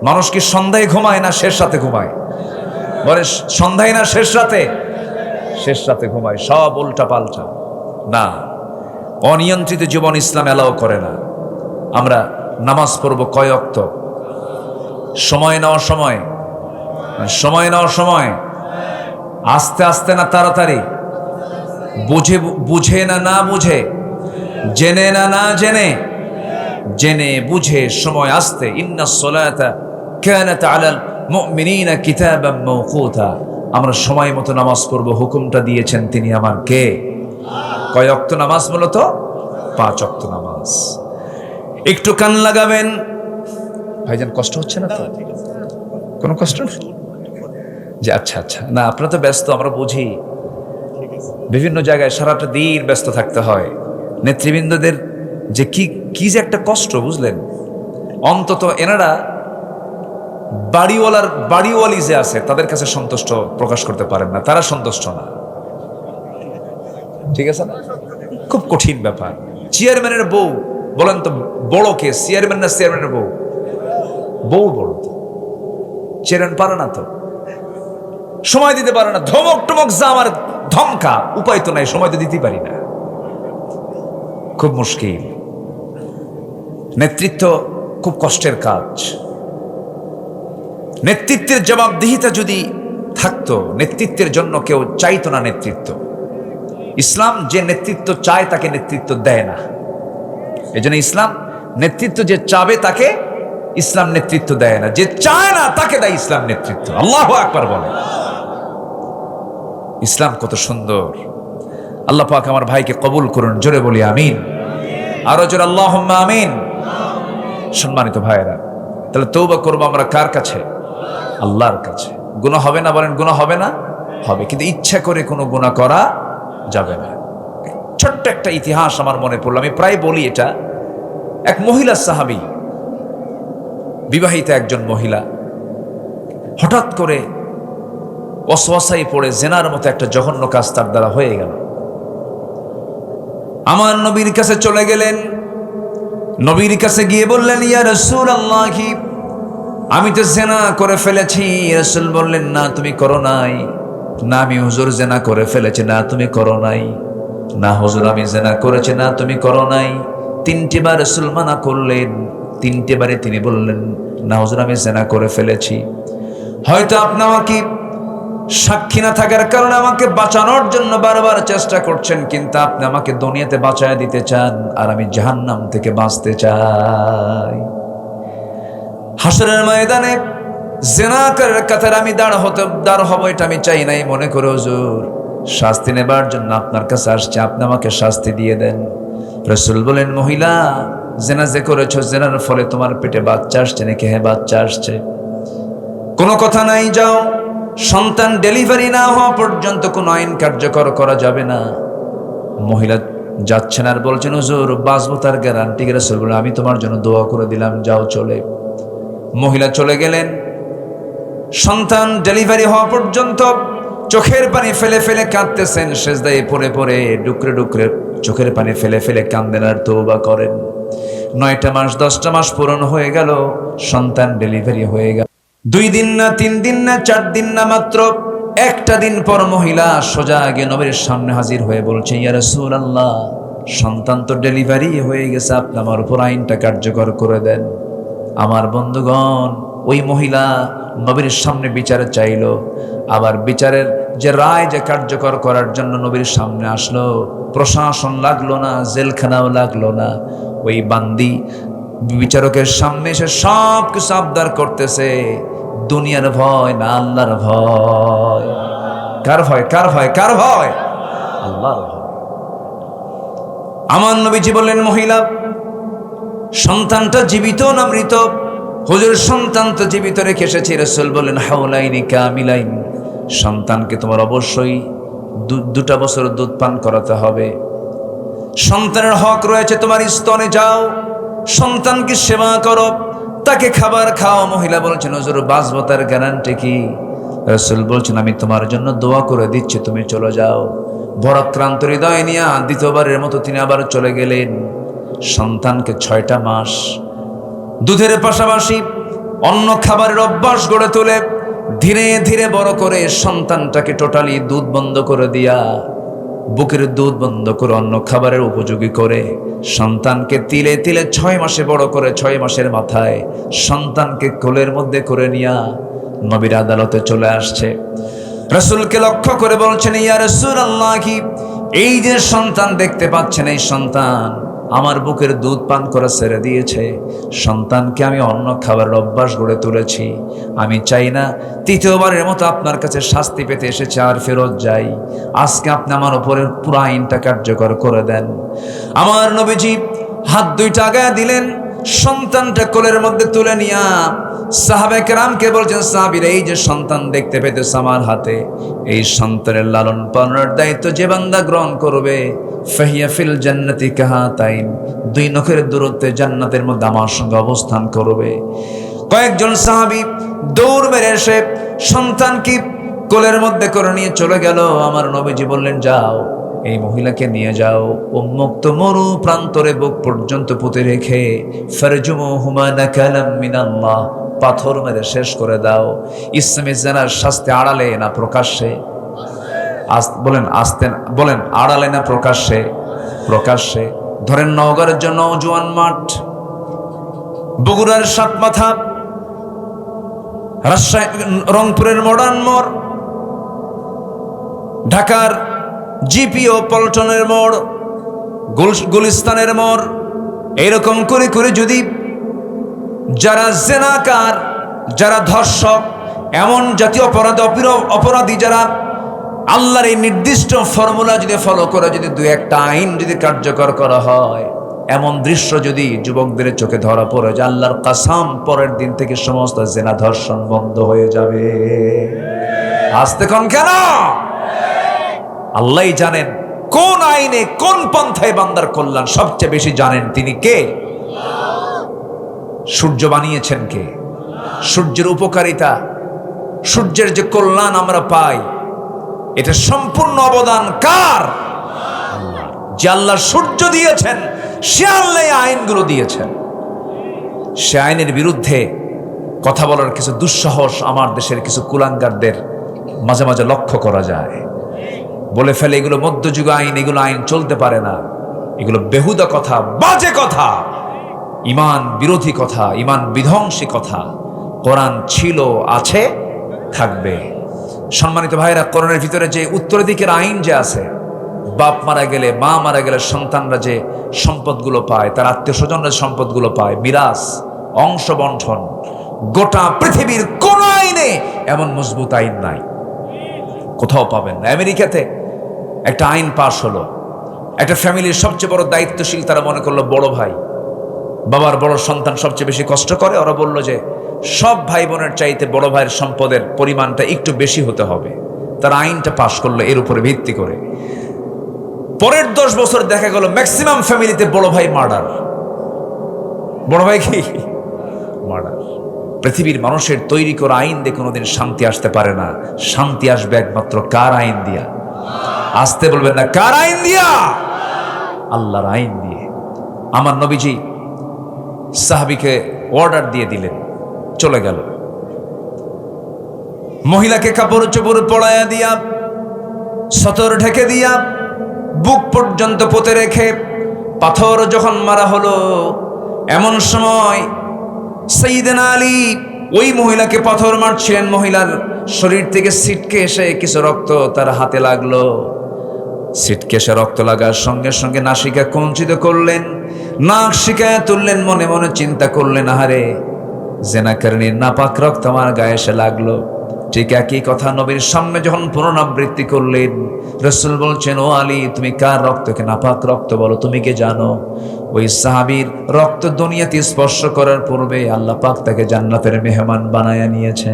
মানুষ কি সন্ধ্যায় ঘুমায় না শেষ রাতে ঘুমায়? বলে সন্ধ্যায় না শেষ রাতে? শেষ রাতে ঘুমায়। সব উল্টা পাল্টা। না, অনিয়ন্ত্রিত জীবন ইসলাম এলাও করে না। আমরা নামাজ পড়বো কয় ওয়াক্ত? সময় নেওয়ার সময় সময় না অসময়, আস্তে আস্তে না তাড়াতাড়ি, বুঝে বুঝে না না বুঝে, জেনে না না জেনে, জেনে বুঝে সময় আসতে। ইন্নাস সালাতা কানাত আলাল মুমিনিনা কিতাবাম মাওকুতা, আমরা সময় মতো নামাজ পড়ব হুকুমটা দিয়েছেন তিনি আমার কে? কয় ওয়াক্ত নামাজ? মূলত 5 ওয়াক্ত নামাজ। একটু কান লাগাবেন। ভাইজান কষ্ট হচ্ছে না তো? কোনো কষ্ট নেই যে? আচ্ছা আচ্ছা, না আপনারা তো ব্যস্ত, আমরা বুঝি, বিভিন্ন জায়গায় সারাটা দিন ব্যস্ত থাকতে হয়। নেতৃবৃন্দদের যে কি যে একটা কষ্ট, বুঝলেন? অন্তত এনারা বাড়িওয়ালি যে আছে তাদের কাছে সন্তুষ্ট প্রকাশ করতে পারেন না, তারা সন্তুষ্ট না, ঠিক আছে না? খুব কঠিন ব্যাপার। চেয়ারম্যানের বউ, বলেন তো বড় কে, চেয়ারম্যান না চেয়ারম্যানের বউ? বউ বড় তো, চেয়ারম্যান পারে না তো, সময় দিতে পারে না, ধমক টমক যা আমার ধমকা, উপায় তো নাই, সময় তো দিতে পারি না, খুব মুশকিল। নেতৃত্ব খুব কষ্টের কাজ। নেতৃত্বের জবাবদিহিতা যদি থাকতো, নেতৃত্বের জন্য কেউ চাইতো না নেতৃত্ব। ইসলাম যে নেতৃত্ব চায় তাকে নেতৃত্ব দেয় না। এই জন্য ইসলাম নেতৃত্ব যে চাবে তাকে ইসলাম নেতৃত্ব দেয় না, যে চায় না তাকে দেয় ইসলাম নেতৃত্ব। আল্লাহু আকবার বলে। ইসলাম কত সুন্দর। আল্লাহ পাক আমার ভাইকে কবুল করুন, জোরে বলি আমিন, আরো জোরে আল্লাহুম্মা আমিন। সম্মানিত ভাইয়েরা, তাহলে তওবা করবো আমরা কার কাছে? আল্লাহর কাছে। গুনাহ হবে না? বলেন গুনাহ হবে না? হবে, কিন্তু ইচ্ছা করে কোনো গুনাহ করা যাবে না। ছোট্ট একটা ইতিহাস আমার মনে পড়লো, আমি প্রায় বলি এটা। এক মহিলা সাহাবী, বিবাহিতা একজন মহিলা, হঠাৎ করে ওয়াসওয়াসায় পড়ে জেনার মতো একটা জঘন্য কাজ তার দ্বারা হয়ে গেল। আমার নবীর কাছে চলে গেলেন। নবীর কাছে গিয়ে বললেন, ইয়া রাসূলুল্লাহ, আমি তো জেনা করে ফেলেছি। রাসূল বললেন, না তুমি করো নাই। না আমি হুজুর জেনা করে ফেলেছি। না তুমি করো নাই। না হুজুর আমি জেনা করেছি। না তুমি করো নাই। 3টি বার রাসূল মানা করলেন। 3টে বারে তিনি বললেন, না হুজুর আমি জেনা করে ফেলেছি। হয়তো আপনি আমাকে সাক্ষী না থাকার কারণে আমাকে বাঁচানোর জন্য বারবার চেষ্টা করছেন, কিন্তু আপনি আমাকে দুনিয়াতে বাঁচায় দিতে চান, আর আমি জাহান্নাম থেকে বাঁচতে চাই। হাসরের ময়দানে জিনাকারের কাতারে আমি দাঁড় হব, এটা আমি চাই নাই। মনে করে হুজুর শাস্তি নেবার জন্য আপনার কাছে আসছে, আপনি আমাকে শাস্তি দিয়ে দেন। রাসূল বলেন, মহিলা জিনা যে করেছো, জিনার ফলে তোমার পেটে বাচ্চা আসছে নাকি? হ্যাঁ বাচ্চা আসছে। কোনো কথা নাই, যাও। সন্তান ডেলিভারি না হওয়া পর্যন্ত কোনো আইন কার্যকর করা যাবে না। মহিলা যাচ্ছেন আর বলছেন, হুজুর বাঁচবো তার গ্যারান্টি? রাসূল বলেন, আমি তোমার জন্য দোয়া করে দিলাম, যাও চলে। মহিলা চলে গেলেন। সন্তান ডেলিভারি হওয়া পর্যন্ত চোখের পানি ফেলে ফেলে কাঁদতেছেন, সেজদায় পড়ে পড়ে ডুকরে ডুকরে চোখের পানি ফেলে ফেলে কান্দেন আর তওবা করেন। 9টা মাস 10টা মাস পূরণ হয়ে গেল, সন্তান ডেলিভারি হয়ে গেল। 2 দিন না 3 দিন না 4 দিন না, মাত্র একটা দিন পর মহিলা সোজা গিয়ে নবীর সামনে হাজির হয়ে বলছে, ইয়া রাসূলুল্লাহ, সন্তান তো ডেলিভারি হয়ে গেছে, আপনি আমার উপর আইনটা কার্যকর করে দেন। আমার বন্ধুগণ, ওই মহিলা নবীর সামনে বিচার চাইল, আবার বিচারের যে রায় যে কার্যকর করার জন্য নবীর সামনে আসলো। প্রশাসন লাগলো না, জেলখানাও লাগলো না। ওই বান্দি বিচারকের সামনে এসে সব কিছু আবদার করতেছে। দুনিয়ার ভয় না আল্লাহর ভয়? কার ভয়? কার ভয়? কার ভয়? আল্লাহর ভয়। আমার নবীজি বললেন, মহিলা সন্তানটা জীবিত না মৃত? হুজুর সন্তান তো জীবিত রেখে এসেছি। রাসূল বলেন, হাওলাইনি কামিলাইন, সন্তানকে তোমার অবশ্যই 2টা বছর দুধ পান করাতে হবে। সন্তানের হক রয়েছে তোমার স্তনে, যাও সন্তানকে সেবা করো, তাকে খাবার খাও। মহিলা বলছেন, হুজুর বাঁচবো তার গ্যারান্টি কি? রাসূল বলছেন, আমি তোমার জন্য দোয়া করে দিচ্ছি, তুমি চলে যাও। ভরাক্রান্ত হৃদয় নিয়ে দ্বিতীয়বারের মতো তিনি আবার চলে গেলেন। সন্তানকে 6টা মাস দুধের পাশাপাশি অন্য খাবারের অভ্যাস গড়ে তুলে ধীরে ধীরে বড় করে সন্তানটাকে টোটালি দুধ বন্ধ করে দিয়া, বুকের দুধ বন্ধ করে অন্য খাবারের উপযোগী করে সন্তানকে তিলে তিলে 6 মাসে বড় করে 6 মাসের মাথায় সন্তানকে কোলের মধ্যে করে নিয়া নবীর আদালতে চলে আসছে। রাসূলকে লক্ষ্য করে বলছেন, ইয়া রাসূলুল্লাহ, কি এই যে সন্তান দেখতে পাচ্ছেন, এই সন্তান আমার বুকের দুধ পান করে ছেড়ে দিয়েছে। সন্তানকে আমি অন্য খাবারের অভ্যাস গড়ে তুলেছি। আমি চাই না তৃতীয়বারের মতো আপনার কাছে শাস্তি পেতে এসেছে আর ফেরত যাই। আজকে আপনি আমার উপরে পুরো আইনটা কার্যকর করে দেন। আমার নবীজি হাত দুইটা আগায় দিলেন, সন্তানটা কোলের মধ্যে তুলে নিয়া সাহাবায়ে কেরামকে বলছেন, সাহাবীরা, এই যে সন্তান দেখতে পেতেছ আমার হাতে, এই সন্তানের লালন পালনের দায়িত্ব যে বান্দা গ্রহণ করবে, ফাহিয়া ফিল জান্নাতি কাহাতাইন, দুই নখের দূরত্বে জান্নাতের মধ্যে আমার সঙ্গে অবস্থান করবে। কয়েকজন সাহাবী দৌড় মেরে এসে সন্তানকে কোলের মধ্যে করে নিয়ে চলে গেল। আমার নবীজি বললেন, যাও এই মহিলাকে নিয়ে যাও, উন্মুক্ত মরু প্রান্তরে বুক পর্যন্ত পুঁতে রেখে ফারজুমুহুমা নাকালাম মিনাল্লাহ, পাথর মেরে শেষ করে দাও। ইসলামী জানার শাস্তি আড়ালে না প্রকাশ্যে? বলেন আড়ালে না প্রকাশ্যে? প্রকাশ্যে। ধরেন নওগাঁর জন্য জওয়ান মাঠ, বগুড়ার সাত মাথা, রাজশাহী রংপুরের মডার্ন মোড়, ঢাকার জিপিও পল্টনের মোড়, গুলিস্তানের মোড়, এরকম করে করে যদি যারা জেনাকার, যারা ধর্ষক, এমন জাতীয় অপরাধী যারা আল্লাহর এই নির্দিষ্ট ফর্মুলা যদি ফলো করে যদি দুই একটা আইন যদি কার্যকর করা হয়, এমন দৃশ্য যদি যুবকদের চোখে ধরা পড়ে, যে আল্লাহর কাসাম পরের দিন থেকে সমস্ত জেনা ধর্ষণ বন্ধ হয়ে যাবে। আসতে কোন কেন? আল্লাহই জানেন কোন আইনে কোন পন্থায় বান্দার কল্যাণ সবচেয়ে বেশি জানেন। তিনি কে? সূর্য বানিয়েছেন কে? সূর্যের উপকারিতা, সূর্যের যে কল্যাণ আমরা পাই, এটা সম্পূর্ণ অবদান কার? আল্লাহ। যে আল্লাহ সূর্য দিয়েছেন, সে আল্লাহ আইনগুলো দিয়েছেন। সে আইনের বিরুদ্ধে কথা বলার কিছু দুঃসাহস আমার দেশের কিছু কুলাঙ্গারদের মাঝে মাঝে লক্ষ্য করা যায়। বলে ফেলে এগুলো মধ্যযুগ আইন, এগুলো আইন চলতে পারে না, এগুলো বেহুদা কথা, বাজে কথা, ইমান বিরোধী কথা, ইমান বিধ্বংসী কথা। কোরআন ছিল, আছে, থাকবে। সম্মানিত ভাইরা, কোরআনের ভিতরে যে উত্তরাধিকার আইন যে আছে, বাপ মারা গেলে, মা মারা গেলে সন্তানরা যে সম্পদগুলো পায়, তার আত্মীয় স্বজনরা সম্পদগুলো পায়, মিরাস, অংশ বন্টন, গোটা পৃথিবীর কোন আইনে এমন মজবুত আইন নাই, কোথাও পাবেন না। আমেরিকাতে একটা আইন পাশ হলো, একটা ফ্যামিলির সবচেয়ে বড় দায়িত্বশীল তারা মনে করলো বড় ভাই, বাবার বড় সন্তান সবচেয়ে বেশি কষ্ট করে। ওরা বলল যে সব ভাই বোনের চাইতে বড় ভাইয়ের সম্পদের পরিমাণটা একটু বেশি হতে হবে। তারা আইনটা পাশ করলো এর উপরে ভিত্তি করে। পরের 10 বছর দেখা গেল ম্যাক্সিমাম ফ্যামিলিতে বড় ভাই মার্ডার। বড় ভাই কি মার্ডার? পৃথিবীর মানুষের তৈরি করা আইন দিয়ে কোনোদিন শান্তি আসতে পারে না। শান্তি আসবে একমাত্র কার আইন দিয়া? আসতে বলবেন না, কার আইন দিয়া? আল্লাহর আইন দিয়ে। আমার নবীজি সাহাবীকে অর্ডার দিয়ে দিলেন, চলে গেল। মহিলাকে কাপড় চোপড় পরাইয়া দিয়া, সতর ঢেকে দিয়া, বুক পর্যন্ত পুঁতে রেখে পাথর যখন মারা হলো, এমন সময় সাইয়েদনা আলী ওই মহিলাকে পাথর মারছিলেন। মহিলার শরীর থেকে ছিটকে এসে কিছু রক্ত তার হাতে লাগলো। ছিটকে এসে রক্ত লাগার সঙ্গে সঙ্গে নাসিকা কুঞ্চিত করলেন, নাক শিকায় তুললেন, মনে মনে চিন্তা করলেন, আহারে জেনাকারিনীর নাপাক রক্ত আমার গায়ে এসে লাগলো। ঠিক একই কথা নবীর সামনে যখন পুনরাবৃত্তি করলেন, রাসূল বলছেন, ও আলী, তুমি কার রক্তকে নাপাক রক্ত বলো? তুমি কে জানো? ওই সাহাবীর রক্ত দুনিয়াতে স্পর্শ করার পূর্বে আল্লাহ পাক তাকে জান্নাতের মেহমান বানায়া নিয়েছে।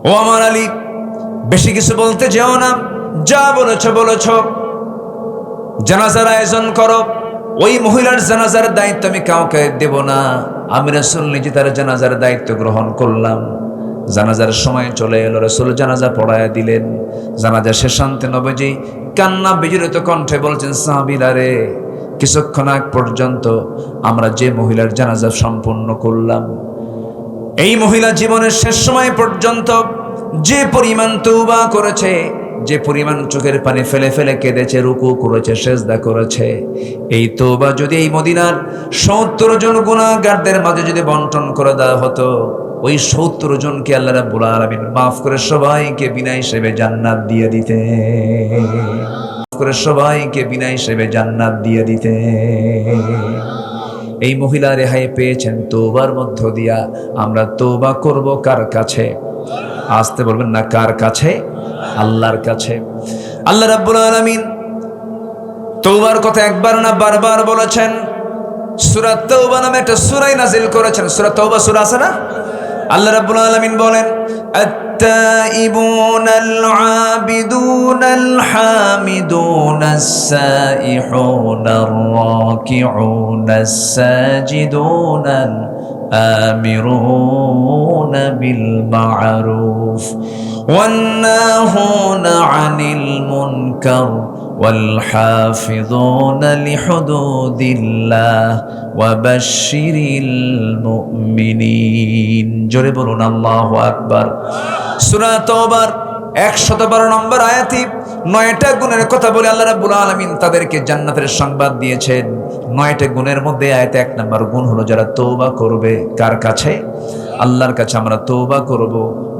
ও আমার আলী, বেশি কিছু বলতে যেও না, যা বলেছ বলেছ। জানাজার আয়োজন করো। ওই মহিলার জানাজার দায়িত্ব আমি কাউকে দেব না, আমি রাসূল নিজে তার জানাজার দায়িত্ব গ্রহণ করলাম। জানাজার সময় চলে এলো, রাসূল জানাজা পড়ায়া দিলেন। জানাজা শেষান্তে নবীজি কান্না বিজড়িত কণ্ঠে বলছেন, সাহাবীরা রে, কিছুক্ষণ আগ পর্যন্ত আমরা যে মহিলার জানাজা সম্পূর্ণ করলাম, এই মহিলা জীবনের শেষ সময় পর্যন্ত যে পরিমাণ তওবা করেছে, যে পরিমাণ চোখের পানি ফেলে ফেলে কেঁদেছে, রুকু করেছে, সেজদা করেছে, এই তওবা যদি এই মদিনার 70 জন গুনাহগারদের মাঝে যদি বন্টন করে দেওয়া হতো, ওই 70 জনকে আল্লাহ রাব্বুল আলামিন মাফ করে সবাইকে বিনা হিসেবে জান্নাত দিয়ে দিতে, করে সবাইকে বিনা হিসেবে জান্নাত দিয়ে দিতে। এই মহিলা রেহাই পেয়েছেন তওবার মধ্য দিয়া। আমরা তওবা করব কার কাছে? আসতে বলবেন না, কার কাছে? আল্লাহর কাছে। আল্লাহ রাব্বুল আলামিন তওবার কথা একবার না বারবার বলেছেন। সূরা তাওবা নামে একটা সূরা নাযিল করেছেন। সূরা তাওবা সূরা আছে না? আল্লাহ রাব্বুল আলামিন বলেন, التائبون العابدون الحامدون السائحون الراكعون الساجدون الآمرون بالمعروف والناهون عن المنكر والحافظون لحدود الله وبشر المؤمنين। জোরে বলুন আল্লাহু আকবার। সূরা তাওবার 112 নম্বর আয়াতে 9টা গুণের কথা বলে আল্লাহ রাব্বুল আলামিন তাদেরকে জান্নাতের সংবাদ দিয়েছেন। 9টা গুণের মধ্যে আয়াতে 1 নম্বর গুণ হলো যারা তওবা করবে। কার কাছে? আল্লাহর কাছে। আমরা তওবা করব,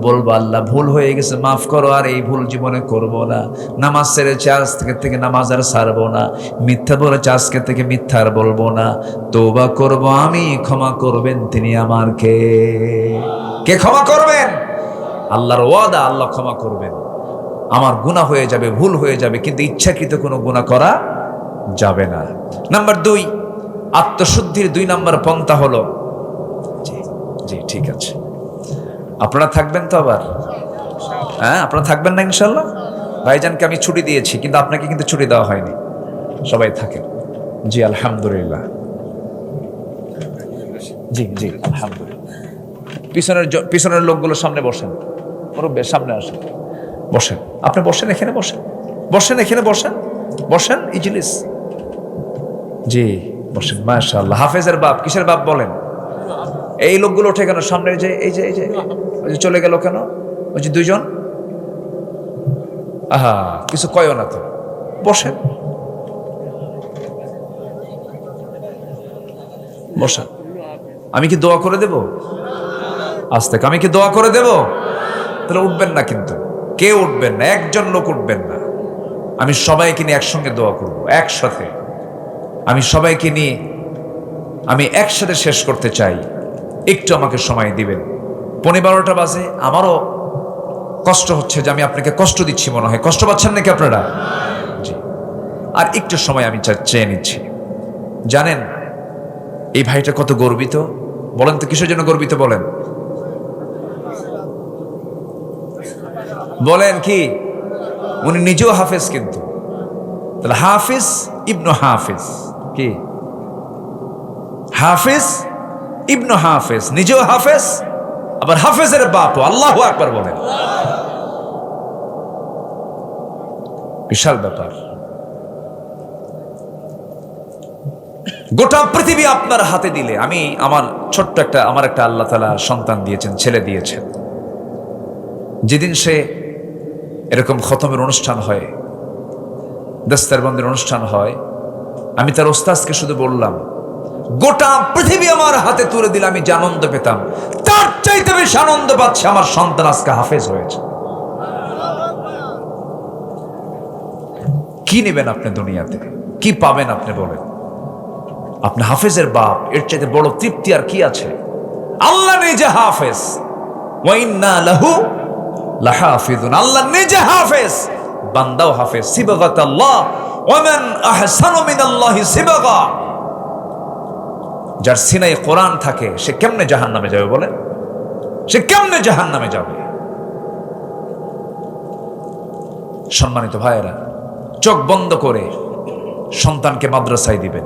বলবো আল্লাহ ভুল হয়ে গেছে মাফ করো, আর এই ভুল জীবনে করব না। নামাজ ছেড়েছি আজকে থেকে নামাজ আর ছাড়বো না। মিথ্যা বলেছি আজকে থেকে মিথ্যা আর বলবো না। তওবা করব আমি, ক্ষমা করবেন তিনি আমার কে? কে ক্ষমা করবেন? আল্লাহর ওয়াদা, আল্লাহ ক্ষমা করবেন। আমার গুনাহ হয়ে যাবে, ভুল হয়ে যাবে, কিন্তু ইচ্ছাকৃত কোনো গুনাহ করা যাবে না। নাম্বার 2, আত্মশুদ্ধির 2 নম্বর পন্থা হলো, জি ঠিক আছে, আপনারা থাকবেন তো আবার? হ্যাঁ, আপনারা থাকবেন না ইনশাল্লাহ? ভাইজানকে আমি ছুটি দিয়েছি, কিন্তু আপনাকে কিন্তু ছুটি দেওয়া হয়নি। সবাই থাকেন। জি আলহামদুলিল্লাহ। জি জি আলহামদুলিল্লাহ। পিছনের লোকগুলো সামনে বসেন, মুরব্বি সামনে আসেন, বসেন। আপনি বসেন, এখানে বসেন, বসেন এখানে বসেন, বসেন ইজলিস। জি বসেন। মাশাআল্লাহ। হাফেজের বাপ, কিসের বাপ বলেন? এই লোকগুলো ওঠে কেন সামনে? যে এই যে ওই যে চলে গেল কেন? ওই যে 2 জন, আহা কিছু কয়ও না তো, বসেন বসেন। আমি কি দোয়া করে দেব? আজ থেকে আমি কি দোয়া করে দেব? তাহলে উঠবেন না, কিন্তু কেউ উঠবেন না, একজন লোক উঠবেন না। আমি সবাইকে নিয়ে একসঙ্গে দোয়া করব, একসাথে। আমি সবাইকে নিয়ে আমি একসাথে শেষ করতে চাই। একটু আমাকে সময় দিবেন। 12:15 বাজে। আমারও কষ্ট হচ্ছে যে আমি আপনাকে কষ্ট দিচ্ছি মনে হয়। কষ্ট পাচ্ছেন নাকি আপনারা? জি। আর একটু সময় আমি চেয়ে নিচ্ছি। জানেন এই ভাইটা কত গর্বিত? বলেন তো কিসের জন্য গর্বিত? বলেন বলেন কি? উনি নিজেও হাফেজ, কিন্তু তাহলে হাফিজ ইবনু হাফিজ। কি? হাফিজ ইবনু হাফেজ, নিজেও হাফেজ, আবার হাফেজের বাপ। আল্লাহু আকবার বলেন। বিশাল ব্যাপার। গোটা পৃথিবী আপনার হাতে দিলে, আমি আমার ছোট্ট আমার একটা আল্লাহ তাআলা সন্তান দিয়েছেন, ছেলে দিয়েছেন। যেদিন সে এরকম খতমের অনুষ্ঠান হয়, দস্তরবন্দির অনুষ্ঠান হয়, আমি তার ওস্তাদকে শুধু বললাম, গোটা পৃথিবী আমার হাতে তুলে দিলে আমি যে আনন্দ পেতাম, তার চাইতে বেশি আনন্দ পাচ্ছে আমার সন্তান আজকে হাফেজ হয়েছে। কি নেবেন আপনি দুনিয়াতে? কি পাবেন আপনি বলেন? আপনি হাফেজের বাপ, এর চাইতে বড় তৃপ্তি আর কি আছে? আল্লাহ নিজে হাফেজ, ওয়া ইন্না লাহু লাহাফিজুন। আল্লাহ নিজে হাফেজ, বান্দাও হাফেজ। সিবগাতাল্লাহ, ওয়া মান আহসানু মিনাল্লাহি সিবগা। যার সিনায় কোরআন থাকে সে কেমনে জাহান্নামে যাবে বলেন? সে কেমনে জাহান্নামে যাবে? সম্মানিত ভাইয়েরা, চোখ বন্ধ করে সন্তানকে মাদ্রাসায় দিবেন,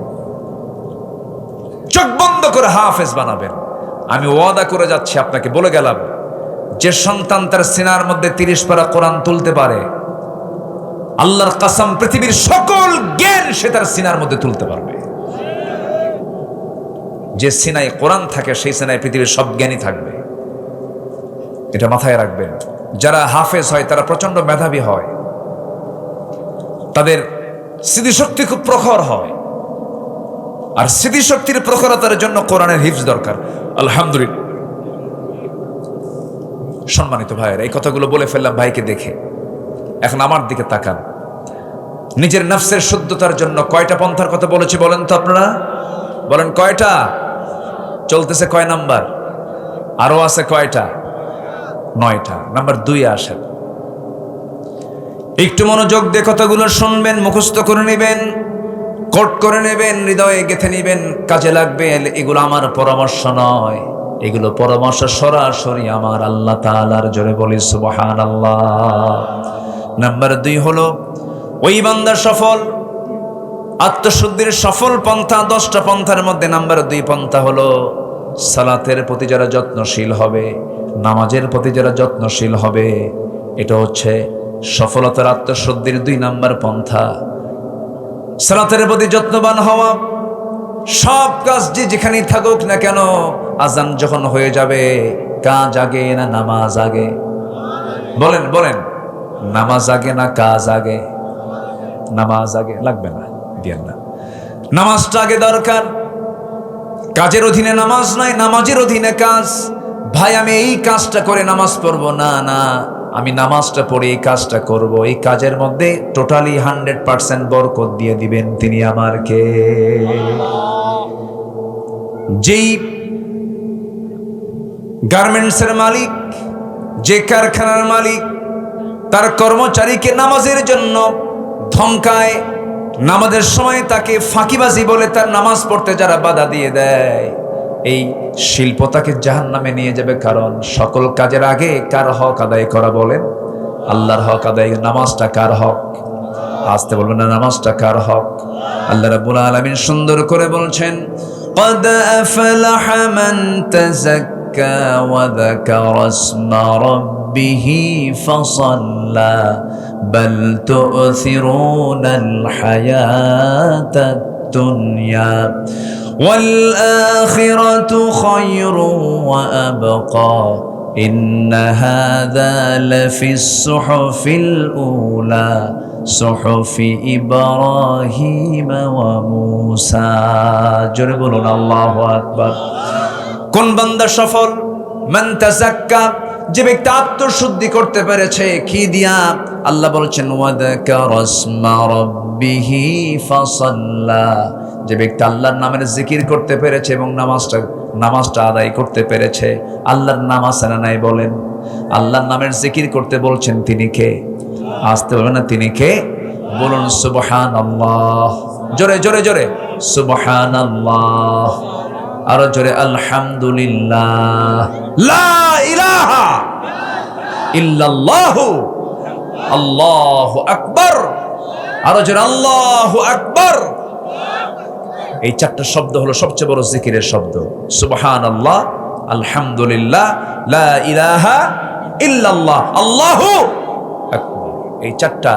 চোখ বন্ধ করে হাফেজ বানাবেন। আমি ওয়াদা করে যাচ্ছি, আপনাকে বলে গেলাম, যে সন্তান তার সিনার মধ্যে 30 পারা কোরআন তুলতে পারে, আল্লাহর কসম পৃথিবীর সকল জ্ঞান সে তার সিনার মধ্যে তুলতে পারবে। যে সিনায় কোরআন থাকে সেই সিনায় পৃথিবীর সব জ্ঞানই থাকবে। এটা মাথায় রাখবেন। যারা হাফেজ হয় তারা প্রচন্ড মেধাবী হয়, তাদের স্মৃতিশক্তি খুব প্রখর হয়, আর স্মৃতিশক্তির প্রখরতার জন্য কোরআনের হিফজ দরকার। আলহামদুলিল্লাহ, সম্মানিত ভাইয়েরা, এই কথাগুলো বলে ফেললাম ভাইকে দেখে। এখন আমার দিকে তাকান। নিজের নফসের শুদ্ধতার জন্য কয়টা পন্থার কথা বলেছি বলেন তো আপনারা? বলেন কয়টা? চলতেছে কয় নাম্বার? আরো আছে কয়টা? 9টা। নাম্বার 2 আসেন। একটু মনোযোগ দিয়ে কথাগুলো শুনবেন, মুখস্থ করে নেবেন, কোট করে নেবেন, হৃদয়ে গেঁথে নেবেন, কাজে লাগবে। এগুলো আমার পরামর্শ নয়, এগুলো পরামর্শ সরাসরি আমার আল্লাহ তাআলার। জোরে বলি সুবহানাল্লাহ। নাম্বার 2 হলো ওই বান্দা সফল, আত্মশুদ্ধির সফল পন্থা 10টা পন্থার মধ্যে নাম্বার 2 পন্থা হলো সালাতের প্রতি যারা যত্নশীল হবে, নামাজের প্রতি যারা যত্নশীল হবে, এটা হচ্ছে সফলতার আত্মশুদ্ধির 2 নাম্বার পন্থা। সালাতের প্রতি যত্নবান হওয়া, সব কাজ যেখানেই থাকুক না কেন, আজান যখন হয়ে যাবে কাজ আগে না নামাজ আগে? বলেন বলেন, নামাজ আগে না কাজ আগে? নামাজ আগে। লাগবে না, দিয়েন না। নামাজটা আগে দরকার। কাজের অধীনে নামাজ নাই, নামাজের অধীনে কাজ। ভাই আমি এই কাজটা করে নামাজ পড়বো না, না আমি নামাজটা পড়ে এই কাজটা করব, এই কাজের মধ্যে টোটালি 100% বরকত দিয়ে দিবেন তিনি আমার কে? যেই গার্মেন্টসের মালিক, যে কারখানার মালিক তার কর্মচারীকে নামাজের জন্য ধমকায়, নামাজের সময় তাকে ফাঁকিবাজি বলে তার নামাজ পড়তে যারা বাধা দিয়ে দেয়, এই শিল্প তাকে জাহান্নামে নিয়ে যাবে। কারণ সকল কাজের আগে কার হক আদায় করা? বলেন আল্লাহর হক আদায়। নামাজটা কার হক? আসতে বলবেন না, নামাজটা কার হক? আল্লাহ রাব্বুল আলামিন সুন্দর করে বলছেন, قد أفلح من تزكى وذكر اسم ربه فصلى بل تؤثرون الحياة الدنيا والآخرة خير وأبقى إن هذا لفي الصحف الأولى صحف إبراهيم وموسى। জোরে বলুন আল্লাহু আকবার। কোন বান্দা সফল? মান তাযাক্কা, যে ব্যক্তি আত্মশুদ্ধি করতে পেরেছে। কি দিয়া? আল্লাহ বলছেন ওয়াযাকারা ইসমা রাব্বিহি ফাসাল্লা, যে ব্যক্তি আল্লাহর নামের জিকির করতে পেরেছে এবং নামাজটা আদায় করতে পেরেছে। আল্লাহর নাম আছে না নাই? বলেন। আল্লাহর নামের জিকির করতে বলছেন, তিনি কে? আসতে বলবেন না, তিনি কে? বলুন সুবহানাল্লাহ। জোরে জোরে জোরে সুবহানাল্লাহ। আরো জোরে আলহামদুলিল্লাহ। লা ইলাহা ইল্লাল্লাহু আল্লাহু আকবার। আরো জোরে আল্লাহু আকবার। এই 4টা শব্দ হলো সবচেয়ে বড় জিকিরের শব্দ। সুবহানাল্লাহ, আলহামদুলিল্লাহ, লা ইলাহা ইল্লাল্লাহ, আল্লাহু আকবার। এই 4টা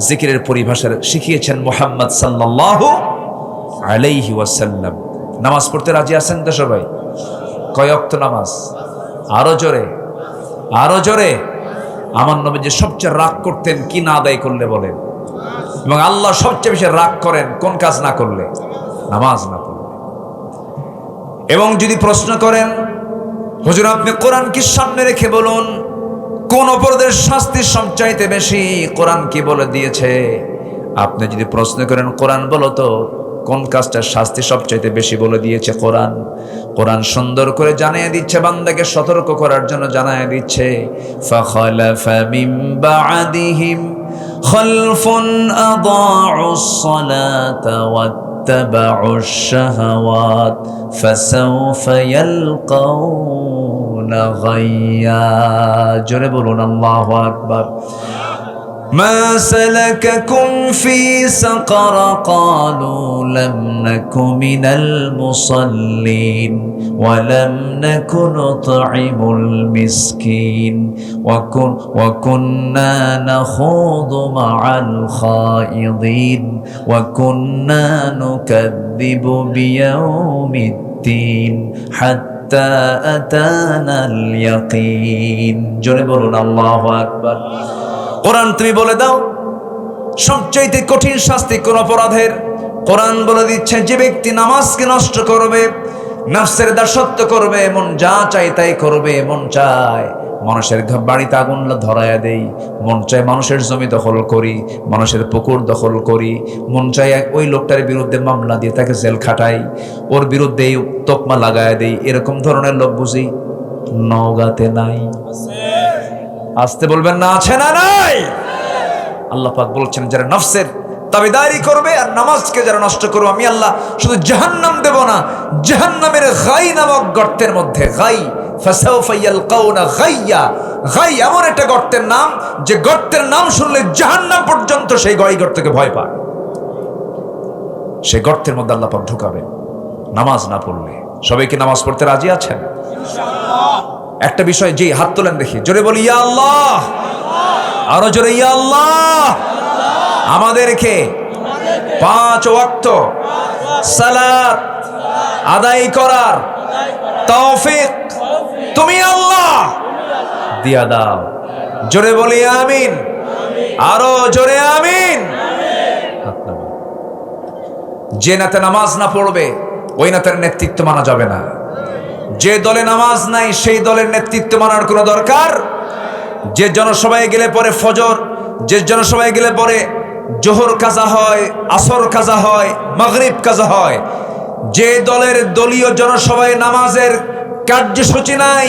জিকিরের পরিভাষা শিখিয়েছেন মুহাম্মদ সাল্লাল্লাহু আলাইহি ওয়াসাল্লাম। নামাজ পড়তে রাজি আছেন তো সবাই? কয় ওয়াক্ত নামাজ? আরো জোরে, আরো জোরে। আমার নবী যে সবচেয়ে রাগ করতেন কি না আদায় করলে? বলেন। এবং আল্লাহ সবচেয়ে বেশি রাগ করেন কোন কাজ না করলে? নামাজ না পড়লে। এবং যদি প্রশ্ন করেন হুজুর আপনি কোরআন কি সামনে রেখে বলুন, কোন অপরাধের শাস্তি সবচাইতে বেশি? কোরআন কি বলে দিয়েছে? আপনি যদি প্রশ্ন করেন কোরআন বলো তো কোন কাজটার শাস্তি সবচাইতে বেশি বলে দিয়েছে? কোরআন। কোরআন সুন্দর করে জানিয়ে দিচ্ছে, বান্দাকে সতর্ক করার জন্য জানিয়ে দিচ্ছে, ফাখালাফা মিন বা'দিহিম খালফুন আদাউস সালাতা ওয়াত্তাবাউশ শাহাওয়াত ফাসাউফা ইয়ালকাউনা গায়্যা। জোরে বলুন আল্লাহু আকবার। ما سلككم في سقر قالوا لم نك من المصلين ولم نك نطعم المسكين وكنا نخوض مع الخائضين وكنا نكذب بيوم الدين حتى أتانا اليقين। জোরে বলুন আল্লাহু আকবার। কোরআন তুমি বলে দাও সবচাইতে কঠিন শাস্তি কোন অপরাধের? কোরআন বলে দিচ্ছে, যে ব্যক্তি নামাজকে নষ্ট করবে, নফসের দাসত্ব করবে, মন যা চায় তাই করবে, মন চায় মানুষের বাড়িতে আগুন ধরায়া দেই, মন চায় মানুষের জমি দখল করি, মানুষের পুকুর দখল করি, মন চায় ওই লোকটার বিরুদ্ধে মামলা দিয়ে তাকে জেল খাটাই, ওর বিরুদ্ধে তকমা লাগায় দেই। এরকম ধরনের লোক বুঝি নওগাঁতে নাই? আসতে বলবেন না, আছে না নাই? আল্লাহ পাক বলছেন যারা নফসের তাবেদারি করবে আর নামাজকে যারা নষ্ট করবে, আমি আল্লাহ শুধু জাহান্নাম দেব না, জাহান্নামের গাই নামক গর্তের মধ্যে, গাই ফাসাউফা ইয়ালকাউনা গাইয়া, গাই এমন একটা গর্তের নাম যে গর্তের নাম শুনলে জাহান্নাম পর্যন্ত সেই গাই গর্তকে ভয় পায়। সেই গর্তের মধ্যে আল্লাহ পাক ঢুকাবে নামাজ না পড়লে। সবাইকে নামাজ পড়তে রাজি আছেন? একটা বিষয়, যে হাত তোলেন দেখি, জোরে বলি ইয়া আল্লাহ, আরো জোরে ইয়া আল্লাহ। আমাদেরকে 5 ওয়াক্ত সালাত আদায় করার তৌফিক তুমি আল্লাহ দিয়া দাও। জোরে বলি আমিন, আরো জোরে আমিন। যে নেতা নামাজ না পড়বে ওই নেতার নেতৃত্ব মানা যাবে না। যে দলে নামাজ নাই সেই দলের নেতৃত্ব মানার কোনো দরকার। যে জনসভায় গেলে পরে ফজর, যে জনসভায় গেলে পরে জোহর কাজা হয়, আসর কাজা হয়, মাগরিব কাজা হয়, যে দলের দলীয় জনসভায় নামাজের কার্যসূচি নাই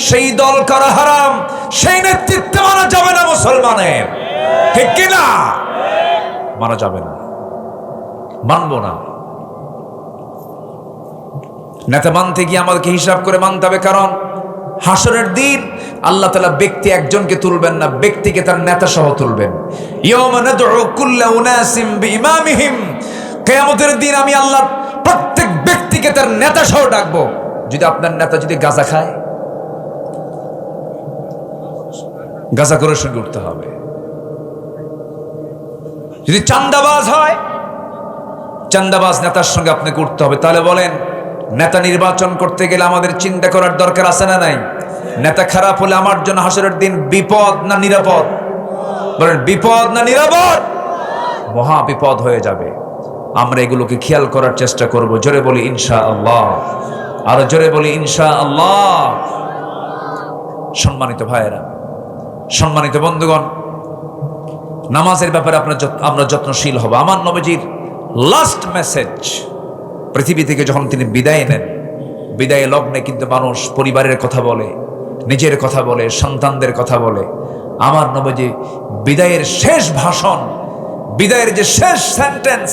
সেই দল করা হারাম, সেই নেতৃত্ব মানা যাবে না মুসলমানের। ঠিক কিনা? মানা যাবে না, মানব না। নেতা মানতে গিয়ে আমাদেরকে হিসাব করে মানতে হবে, কারণ হাসরের দিন আল্লাহ তাআলা ব্যক্তি একজনকে তুলবেন না, ব্যক্তিকে তার নেতা সহ তুলবেন। ইয়াওমা নাদউ কুল্লা উনাসিম বিইমামিহিম, কিয়ামতের দিন আমি আল্লাহ প্রত্যেক ব্যক্তিকে তার নেতা সহ ডাকবো। যদি আপনার নেতা যদি গাঁজা খায়, গাঁজা করে সঙ্গে উঠতে হবে। যদি চান্দাবাজ হয়, চান্দাবাজ নেতার সঙ্গে আপনাকে উঠতে হবে। তাহলে বলেন, নেতা নির্বাচন করতে গেলে আমাদের চিন্তা করার দরকার আছে না নাই? নেতা খারাপ হলে আমার জন্য হাসরের দিন বিপদ না নিরাপদ? বলেন, বিপদ না নিরাপদ? মহা বিপদ হয়ে যাবে। আমরা এগুলোকে খেয়াল করার চেষ্টা করব। জোরে বলি ইনশাআল্লাহ, আরো জোরে বলি ইনশাআল্লাহ। সম্মানিত ভাইয়েরা, সম্মানিত বন্ধুগণ, নামাজের ব্যাপারে আমরা যত্নশীল হব। আমার নবীজির লাস্ট মেসেজ, পৃথিবী থেকে যখন তিনি বিদায় নেন, বিদায় লগ্নে কিন্তু মানুষ পরিবারের কথা বলে, নিজের কথা বলে, সন্তানদের কথা বলে। আমার নবীজি বিদায়ের শেষ ভাষণ, বিদায়ের যে শেষ সেন্টেন্স,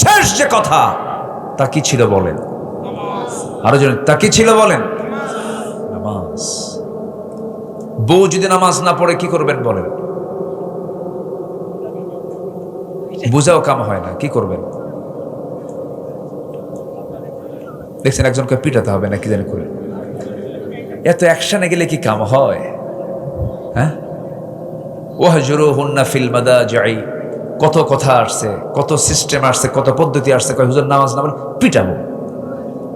শেষ যে কথা, তা কি ছিল বলেন? আরো জন, তা কি ছিল বলেন? নামাজ। বউ যদি নামাজ না পড়ে কি করবেন বলেন? বুঝাও কাম হয় না, কি করবেন? দেখছেন একজনকে পিটাতে হবে না কি জানি করে। এত অ্যাকশনে গেলে কি কাম হয়? হ্যাঁ, ওয়াহজুরুহুন্না ফিল মাদাজি'i, কত কথা আসছে, কত সিস্টেম আসছে, কত পদ্ধতি আসছে। কয় হুজুর নামাজ না পড়লে পিটাবো,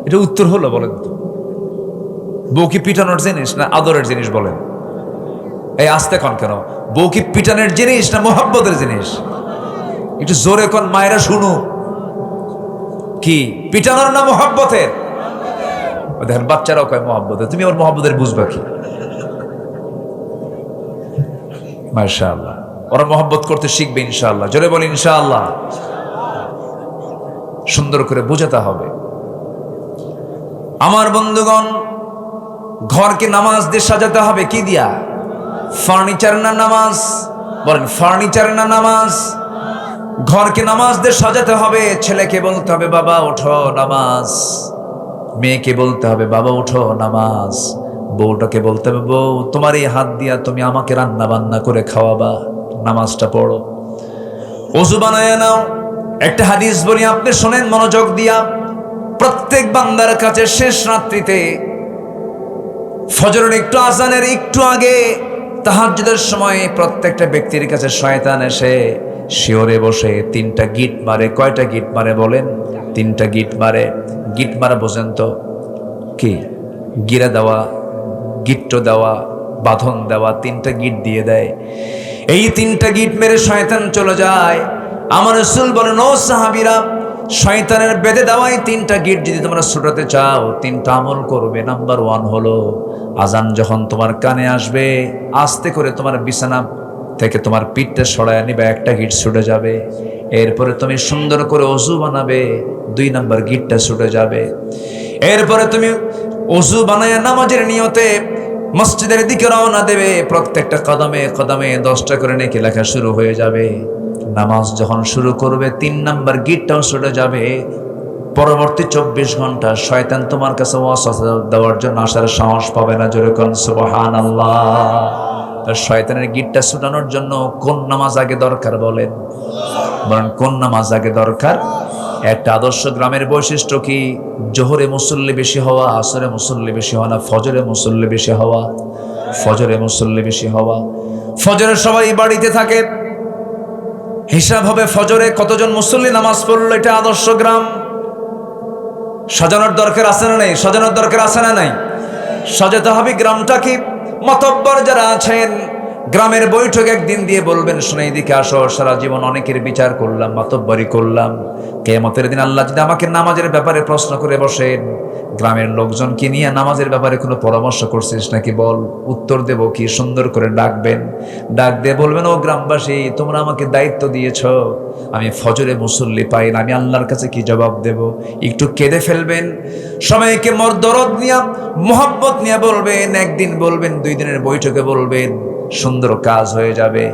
এটা উত্তর হলো? বলেন তো, বউ কি পিটানোর জিনিস না আদরের জিনিস? বলেন, এই আস্তে কন কেন? বউ কি পিটানোর জিনিস না মোহাব্বতের জিনিস? একটু জোরে কোন, মায়েরা শুনু। কি পিটানোর না মোহাব্বতের? দেখেন বাচ্চারাও কয় মোহাব্বতের। তুমি ওর মোহাব্বতের বুঝবা কি? মাশাআল্লাহ, ওরা মোহাব্বত করতে শিখবে ইনশাআল্লাহ। জোরে বলি ইনশাআল্লাহ। সুন্দর করে বোঝাতে হবে। আমার বন্ধুগণ, ঘরকে নামাজ দিয়ে সাজাতে হবে কি দিয়া? ফার্নিচার না নামাজ? বলেন, ফার্নিচার না নামাজ? ঘরকে নামাজ দিয়ে সাজাতে হবে। ছেলেকে বলতে হবে বাবা ওঠো নামাজ, মেয়েকে বলতে হবে বাবা ওঠো নামাজ, বউটাকে বলতে হবে বউ তোমার এই হাত দিয়া তুমি আমাকে রান্না বান্না করে খাওয়াবা, নামাজটা পড়ো। ওযু বানায় নাও। একটা হাদিস বলি, আপনি শোনেন মনোযোগ দিয়া। প্রত্যেক বান্দার কাছে শেষ রাত্রিতে ফজরের একটু আজানের একটু আগে তাহাজ্জুদের সময় প্রত্যেকটা ব্যক্তির কাছে শয়তান এসে শিওরে বসে 3টা গিট মারে। কয়টা গিট মারে বলেন? 3টা গিট মারে। গিট মারা বোঝেন তো কি? গিরা দেওয়া, গিট্ট দেওয়া, বাঁধন দেওয়া, 3টা গিট দিয়ে দেয়। এই 3টা গিট মেরে শয়তান চলে যায়। আমার রাসূল বলেন, ও সাহাবীরা, শয়তানের বেঁধে দেওয়াই 3টা গিট যদি তোমরা ছুটাতে চাও, 3টা আমল করবে। নাম্বার 1 হলো আজান যখন তোমার কানে আসবে, আস্তে করে তোমার বিছানা থেকে তোমার পিঠটা সরায় নিবে, একটা গিট ছুটে যাবে। এরপরে তুমি সুন্দর করে ওযু বানাবে, 2 নাম্বার গিটটা ছুটে যাবে। এরপরে তুমি ওযু বানায় নামাজের নিয়তে মসজিদের দিকে রওনা দেবে। প্রত্যেকটা কদমে কদমে 10টা করে নেকি লেখা শুরু হয়ে যাবে। নামাজ যখন শুরু করবে, 3 নাম্বার গিটটাও ছুটে যাবে। পরবর্তী 24 ঘন্টা শয়তান তোমার কাছে ওয়াসওয়াসা দেওয়ার জন্য আসার সাহস পাবে না। জোরে কোন সুবহানাল্লাহ। তার শয়তানের গিটটা ছুটানোর জন্য কোন নামাজ আগে দরকার বলেন? বলেন কোন নামাজ আগে দরকার? একটা আদর্শ গ্রামের বৈশিষ্ট্য কি? জোহরে মুসল্লি বেশি হওয়া, আসরে মুসল্লি বেশি হওয়া না ফজরে মুসল্লি বেশি হওয়া? ফজরে মুসল্লি বেশি হওয়া। ফজরে সবাই বাড়িতে থাকে, হিসাব হবে ফজরে কতজন মুসল্লি নামাজ পড়লো। এটা আদর্শ গ্রাম। সাজানোর দরকার আছে না নেই? সাজানোর দরকার আছে না নাই? সাজাতে হবে গ্রামটা। কি মাতব্বর যারা আছেন গ্রামের বৈঠক একদিন দিয়ে বলবেন, শুনে এদিকে আসো, সারা জীবন অনেকের বিচার করলাম, মাতব্বরি করলাম, কিয়ামতের দিন আল্লাহ যদি আমাকে নামাজের ব্যাপারে প্রশ্ন করে বসেন, গ্রামের লোকজনকে নিয়ে নামাজের ব্যাপারে কোনো পরামর্শ করছিস নাকি বল, উত্তর দেব কি? সুন্দর করে ডাকবেন, ডাক দিয়ে বলবেন, ও গ্রামবাসী, তোমরা আমাকে দায়িত্ব দিয়েছ, আমি ফজরে মুসল্লি পাই না, আমি আল্লাহর কাছে কি জবাব দেব? একটু কেঁদে ফেলবেন, সবাইকে দরদ নিয়ে মোহাব্বত নিয়ে বলবেন। একদিন বলবেন, 2 দিনের বৈঠকে বলবেন, সুন্দর কাজ হয়ে যাবে।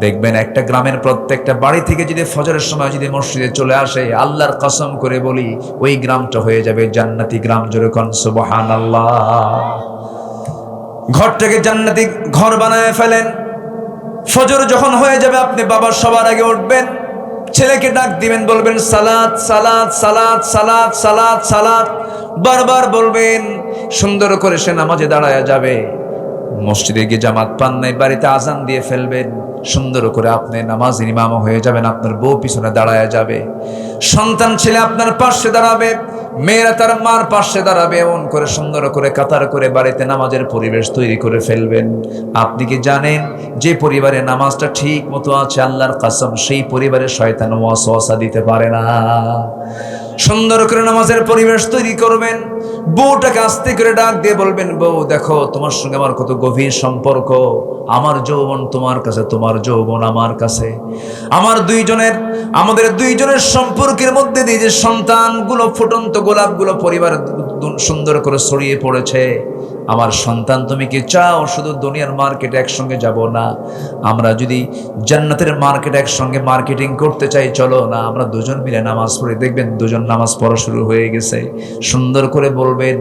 দেখবেন একটা গ্রামের প্রত্যেকটা বাড়ি থেকে যদি ফজরের সময় যদি মসজিদে চলে আসে, আল্লাহর কসম করে বলি, ওই গ্রামটা হয়ে যাবে জান্নাতি গ্রাম। জোরে কোন সুবহানাল্লাহ। ঘরটাকে জান্নাতি ঘর বানায় ফেলেন। ফজর যখন হয়ে যাবে, আপনি বাবা সবার আগে উঠবেন, ছেলেকে ডাক দিবেন, বলবেন সালাত সালাত সালাত সালাত সালাত সালাত, বারবার বলবেন। সুন্দর করে সে নামাজে দাঁড়ায় যাবে। মসজিদে গিয়ে জামাত পান নাই, বাড়িতে আজান দিয়ে ফেলবেন। সুন্দর করে আপনি নামাজের ইমাম হয়ে যাবেন, আপনার বউ পিছনে দাঁড়ায় যাবে, সন্তান ছেলে আপনার পাশে দাঁড়াবে, মেয়েরা তার মার পাশে দাঁড়াবে। এমন করে সুন্দর করে কাতার করে বাড়িতে নামাজের পরিবেশ তৈরি করে ফেলবেন। আপনি কি জানেন, যে পরিবারে নামাজটা ঠিক মতো আছে, আল্লাহর কসম, সেই পরিবারে শয়তান ওয়াসওয়াসা দিতে পারে না। সুন্দর করে নামাজের পরিবেশ তৈরি করবেন। বউটাকে আস্তে করে ডাক দিয়ে বলবেন, বউ দেখো, তোমার সঙ্গে আমার কত গভীর সম্পর্ক, আমার যৌবন তোমার কাছে, তোমার যৌবন আমার কাছে। আমাদের দুইজনের সম্পর্কের মধ্যে দিয়ে যে সন্তানগুলো, ফুটন্ত গোলাপগুলো পরিবার সুন্দর করে ছড়িয়ে পড়েছে, আমার সন্তান তুমি কি চাও শুধু দুনিয়ার মার্কেটে একসঙ্গে যাব না, আমরা যদি জান্নাতের মার্কেট একসঙ্গে মার্কেটিং করতে চাই, চলো না আমরা দুজন মিলে নামাজ পড়ি। দেখবেন দুজন নামাজ পড়া শুরু হয়ে গেছে। সুন্দর করে বলবেন,